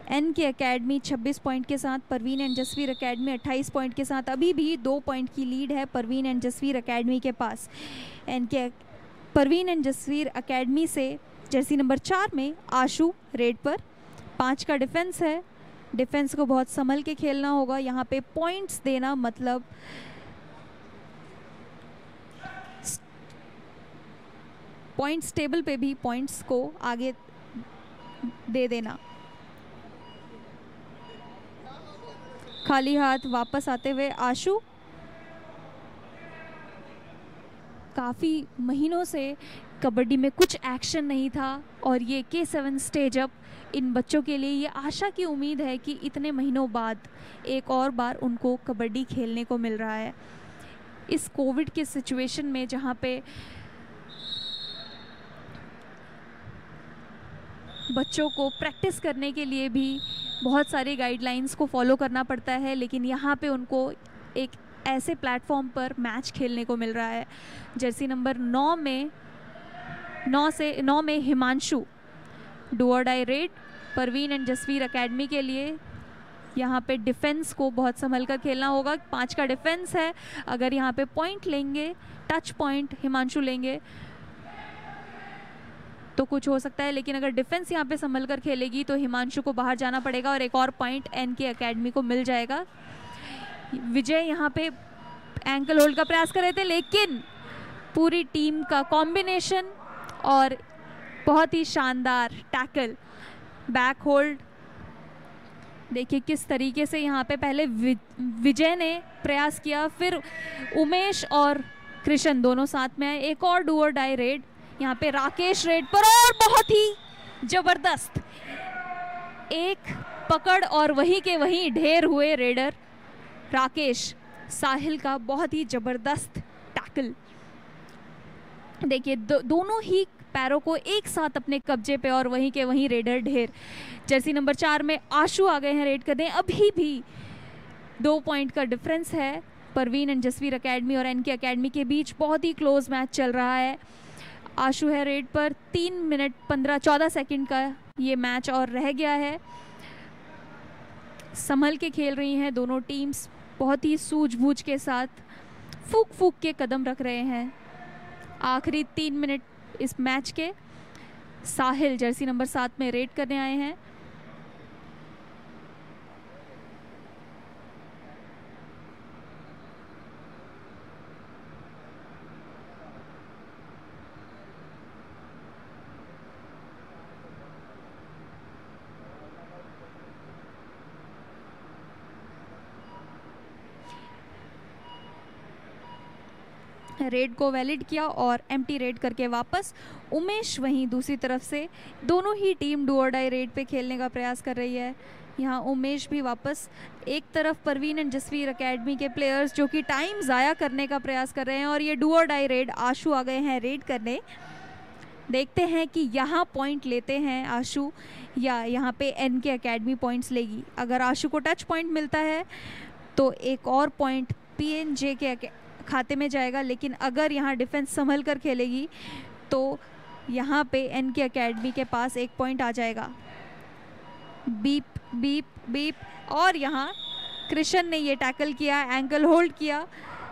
एनके एकेडमी 26 पॉइंट के साथ, Parveen and Jasvir academy 28 point के साथ। अभी भी 2 पॉइंट की लीड है परवीन एंड जसवीर एकेडमी के पास। परवीन एंड जसवीर एकेडमी से जर्सी नंबर 4 में आशु रेड पर। 5 का डिफेंस है। डिफेंस को बहुत संभल के खेलना होगा। यहाँ पे पॉइंट्स देना मतलब पॉइंट्स टेबल पे भी पॉइंट्स को आगे दे देना। खाली हाथ वापस आते हुए आशु। काफ़ी महीनों से कबड्डी में कुछ एक्शन नहीं था और ये K7 स्टेज अप इन बच्चों के लिए ये आशा की उम्मीद है कि इतने महीनों बाद एक और बार उनको कबड्डी खेलने को मिल रहा है। इस कोविड के सिचुएशन में जहाँ पे बच्चों को प्रैक्टिस करने के लिए भी बहुत सारी गाइडलाइंस को फॉलो करना पड़ता है, लेकिन यहाँ पे उनको एक ऐसे प्लेटफॉर्म पर मैच खेलने को मिल रहा है। जर्सी नंबर 9 में Himanshu do or die raid Parveen and Jasvir academy के लिए। यहाँ पे डिफेंस को बहुत संभल कर खेलना होगा। 5 का डिफेंस है, अगर यहाँ पे पॉइंट लेंगे, टच पॉइंट हिमांशु लेंगे तो कुछ हो सकता है, लेकिन अगर डिफेंस यहाँ पे संभल कर खेलेगी तो हिमांशु को बाहर जाना पड़ेगा और एक और पॉइंट एनके एकेडमी को मिल जाएगा। विजय यहाँ पे एंकल होल्ड का प्रयास कर रहे थे, लेकिन पूरी टीम का कॉम्बिनेशन और बहुत ही शानदार टैकल, बैक होल्ड। देखिए किस तरीके से यहाँ पे पहले विजय ने प्रयास किया, फिर उमेश और कृष्ण दोनों साथ में आए। एक और डू और डाई रेड यहाँ पे राकेश रेड पर, और बहुत ही जबरदस्त एक पकड़ और वहीं के वहीं ढेर हुए रेडर राकेश। साहिल का बहुत ही जबरदस्त टैकल। देखिए दोनों ही पैरों को एक साथ अपने कब्जे पे और वहीं के वहीं रेडर ढेर। जर्सी नंबर 4 में आशु आ गए हैं रेड करने। अभी भी 2 पॉइंट का डिफरेंस है परवीन एंड जसवीर एकेडमी और एनके एकेडमी के बीच। बहुत ही क्लोज मैच चल रहा है। आशु है रेड पर। 3 मिनट 14 सेकंड का ये मैच और रह गया है। संभल के खेल रही हैं दोनों टीम्स, बहुत ही सूझबूझ के साथ फूक फूक के कदम रख रहे हैं। आखिरी 3 मिनट इस मैच के। साहिल जर्सी नंबर 7 में रेड करने आए हैं। रेड को वैलिड किया और एम्प्टी रेड करके वापस। उमेश वहीं दूसरी तरफ से, दोनों ही team do or die raid पे खेलने का प्रयास कर रही है। यहाँ उमेश भी वापस। एक तरफ परवीन एंड जसवीर एकेडमी के प्लेयर्स जो कि टाइम ज़ाया करने का प्रयास कर रहे हैं, और ये डू और डाई रेड आशु आ गए हैं रेड करने। देखते हैं कि यहाँ पॉइंट लेते हैं आशु या यहाँ पे एनके एकेडमी पॉइंट्स लेगी। अगर आशु को टच पॉइंट मिलता है तो एक और पॉइंट पीएनजे के खाते में जाएगा, लेकिन अगर यहाँ डिफेंस संभल कर खेलेगी तो यहाँ पे एनके एकेडमी के पास एक पॉइंट आ जाएगा। बीप बीप बीप, और यहाँ कृष्ण ने ये टैकल किया, एंकल होल्ड किया।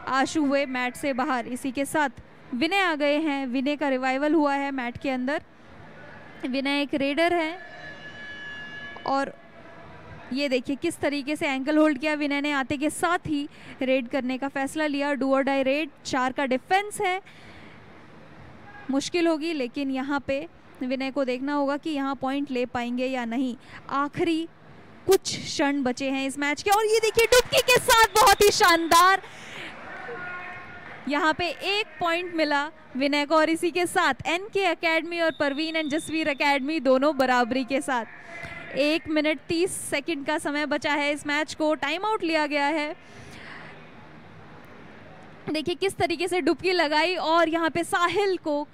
आशु हुए मैट से बाहर। इसी के साथ विनय आ गए हैं। विनय का रिवाइवल हुआ है मैट के अंदर। विनय एक रेडर है और ये देखिए किस तरीके से एंकल होल्ड किया विनय ने। आते के साथ ही रेड करने का फैसला लिया। Do or die red. 4 का डिफेंस है, मुश्किल होगी, लेकिन यहाँ पे विनय को देखना होगा कि यहाँ पॉइंट ले पाएंगे या नहीं। आखिरी कुछ क्षण बचे हैं इस मैच के, और ये देखिए डुबकी के साथ बहुत ही शानदार यहाँ पे एक पॉइंट मिला विनय को, और इसी के साथ एनके एकेडमी और परवीन एंड जसवीर एकेडमी दोनों बराबरी के साथ। 1 मिनट 30 सेकंड का समय बचा है इस मैच को। टाइम आउट लिया गया है। देखिए किस तरीके से डुबकी लगाई और यहाँ पे साहिल को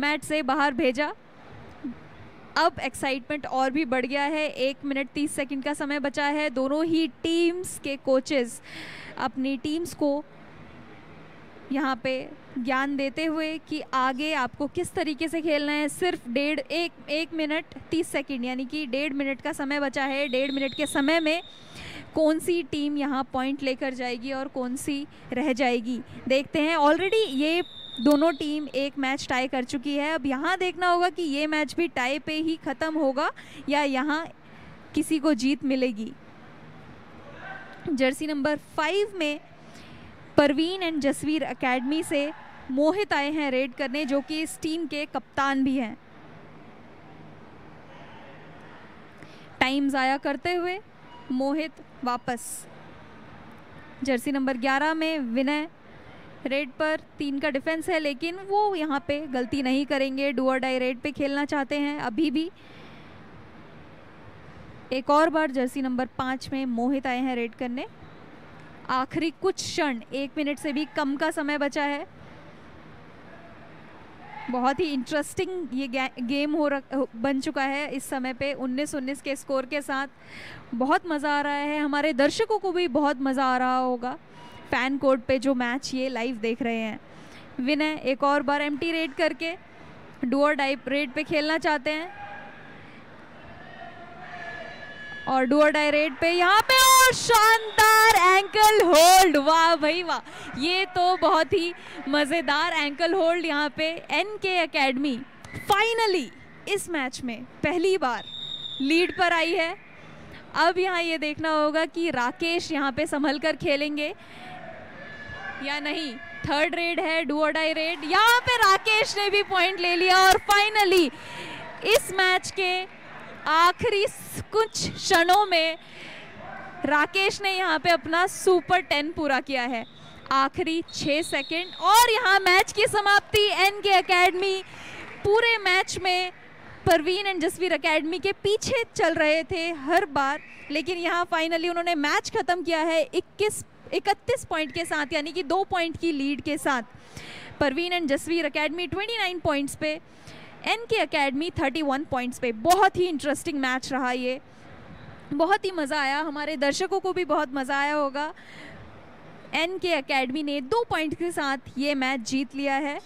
मैच से बाहर भेजा। अब एक्साइटमेंट और भी बढ़ गया है। 1 मिनट 30 सेकंड का समय बचा है। दोनों ही टीम्स के कोचेस अपनी टीम्स को यहाँ पे ज्ञान देते हुए कि आगे आपको किस तरीके से खेलना है। सिर्फ 1 मिनट 30 सेकंड यानी कि 1.5 मिनट का समय बचा है। 1.5 मिनट के समय में कौन सी टीम यहाँ पॉइंट लेकर जाएगी और कौन सी रह जाएगी, देखते हैं। ऑलरेडी ये दोनों टीम एक मैच टाई कर चुकी है। अब यहाँ देखना होगा कि ये मैच भी टाई पे ही ख़त्म होगा या यहाँ किसी को जीत मिलेगी। जर्सी नंबर 5 में परवीन एंड जसवीर एकेडमी से मोहित आए हैं रेड करने, जो कि इस टीम के कप्तान भी हैं। टाइम ज़ाया करते हुए मोहित वापस। जर्सी नंबर 11 में विनय रेड पर 3 का डिफेंस है, लेकिन वो यहाँ पे गलती नहीं करेंगे। डू और डाई रेड पे खेलना चाहते हैं अभी भी। एक और बार जर्सी नंबर 5 में मोहित आए हैं रेड करने। आखिरी कुछ क्षण, 1 मिनट से भी कम का समय बचा है। बहुत ही इंटरेस्टिंग ये गेम बन चुका है इस समय पे 19-19 के स्कोर के साथ। बहुत मज़ा आ रहा है, हमारे दर्शकों को भी बहुत मज़ा आ रहा होगा फैन कोर्ट पे जो मैच ये लाइव देख रहे हैं। विनय एक और बार एम्प्टी रेड करके डू और डाई रेड पे खेलना चाहते हैं, और डू और डाई रेड पे यहाँ पे और शानदार एंकल होल्ड। वाह भाई वाह, ये तो बहुत ही मज़ेदार एंकल होल्ड यहाँ पे। एनके एकेडमी फाइनली इस मैच में पहली बार लीड पर आई है। अब यहाँ ये देखना होगा कि राकेश यहाँ पे संभल कर खेलेंगे या नहीं। थर्ड रेड है, डू और डाई रेड। यहाँ पे राकेश ने भी पॉइंट ले लिया और फाइनली इस मैच के आखिरी कुछ क्षणों में राकेश ने यहाँ पे अपना सुपर 10 पूरा किया है। आखिरी 6 सेकंड और यहाँ मैच की समाप्ति। एनके एकेडमी पूरे मैच में परवीन एंड जसवीर एकेडमी के पीछे चल रहे थे हर बार, लेकिन यहाँ फाइनली उन्होंने मैच खत्म किया है 31 पॉइंट के साथ, यानी कि 2 पॉइंट की लीड के साथ। Parveen and Jasvir academy 29 points पे, एनके एकेडमी 31 पॉइंट्स पे। बहुत ही इंटरेस्टिंग मैच रहा ये, बहुत ही मज़ा आया, हमारे दर्शकों को भी बहुत मज़ा आया होगा। एनके एकेडमी ने 2 पॉइंट के साथ ये मैच जीत लिया है।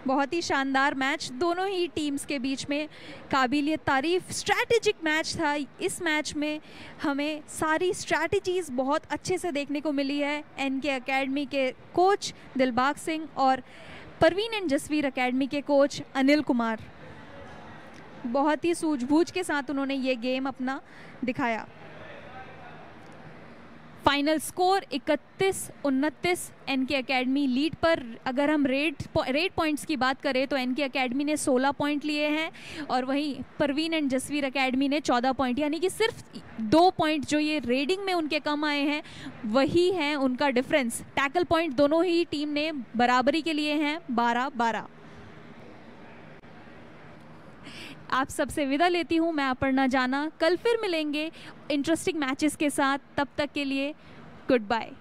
बहुत ही शानदार मैच दोनों ही टीम्स के बीच में, काबिलियत तारीफ स्ट्रैटेजिक मैच था। इस मैच में हमें सारी स्ट्रैटेजीज़ बहुत अच्छे से देखने को मिली है। एनके एकेडमी के कोच दिलबाग सिंह और परवीन एंड जसवीर एकेडमी के कोच अनिल कुमार, बहुत ही सूझबूझ के साथ उन्होंने ये गेम अपना दिखाया। Final score 31-29 NK academy lead पर। अगर हम रेड पॉइंट्स की बात करें तो एनके एकेडमी ने 16 पॉइंट लिए हैं और वहीं परवीन एंड जसवीर एकेडमी ने 14 पॉइंट, यानी कि सिर्फ 2 पॉइंट जो ये रेडिंग में उनके कम आए हैं वही हैं उनका डिफरेंस। टैकल पॉइंट दोनों ही टीम ने बराबरी के लिए हैं 12-12। आप सबसे विदा लेती हूँ मैं, अपर्णा जाना। कल फिर मिलेंगे इंटरेस्टिंग मैचेस के साथ, तब तक के लिए गुड बाय।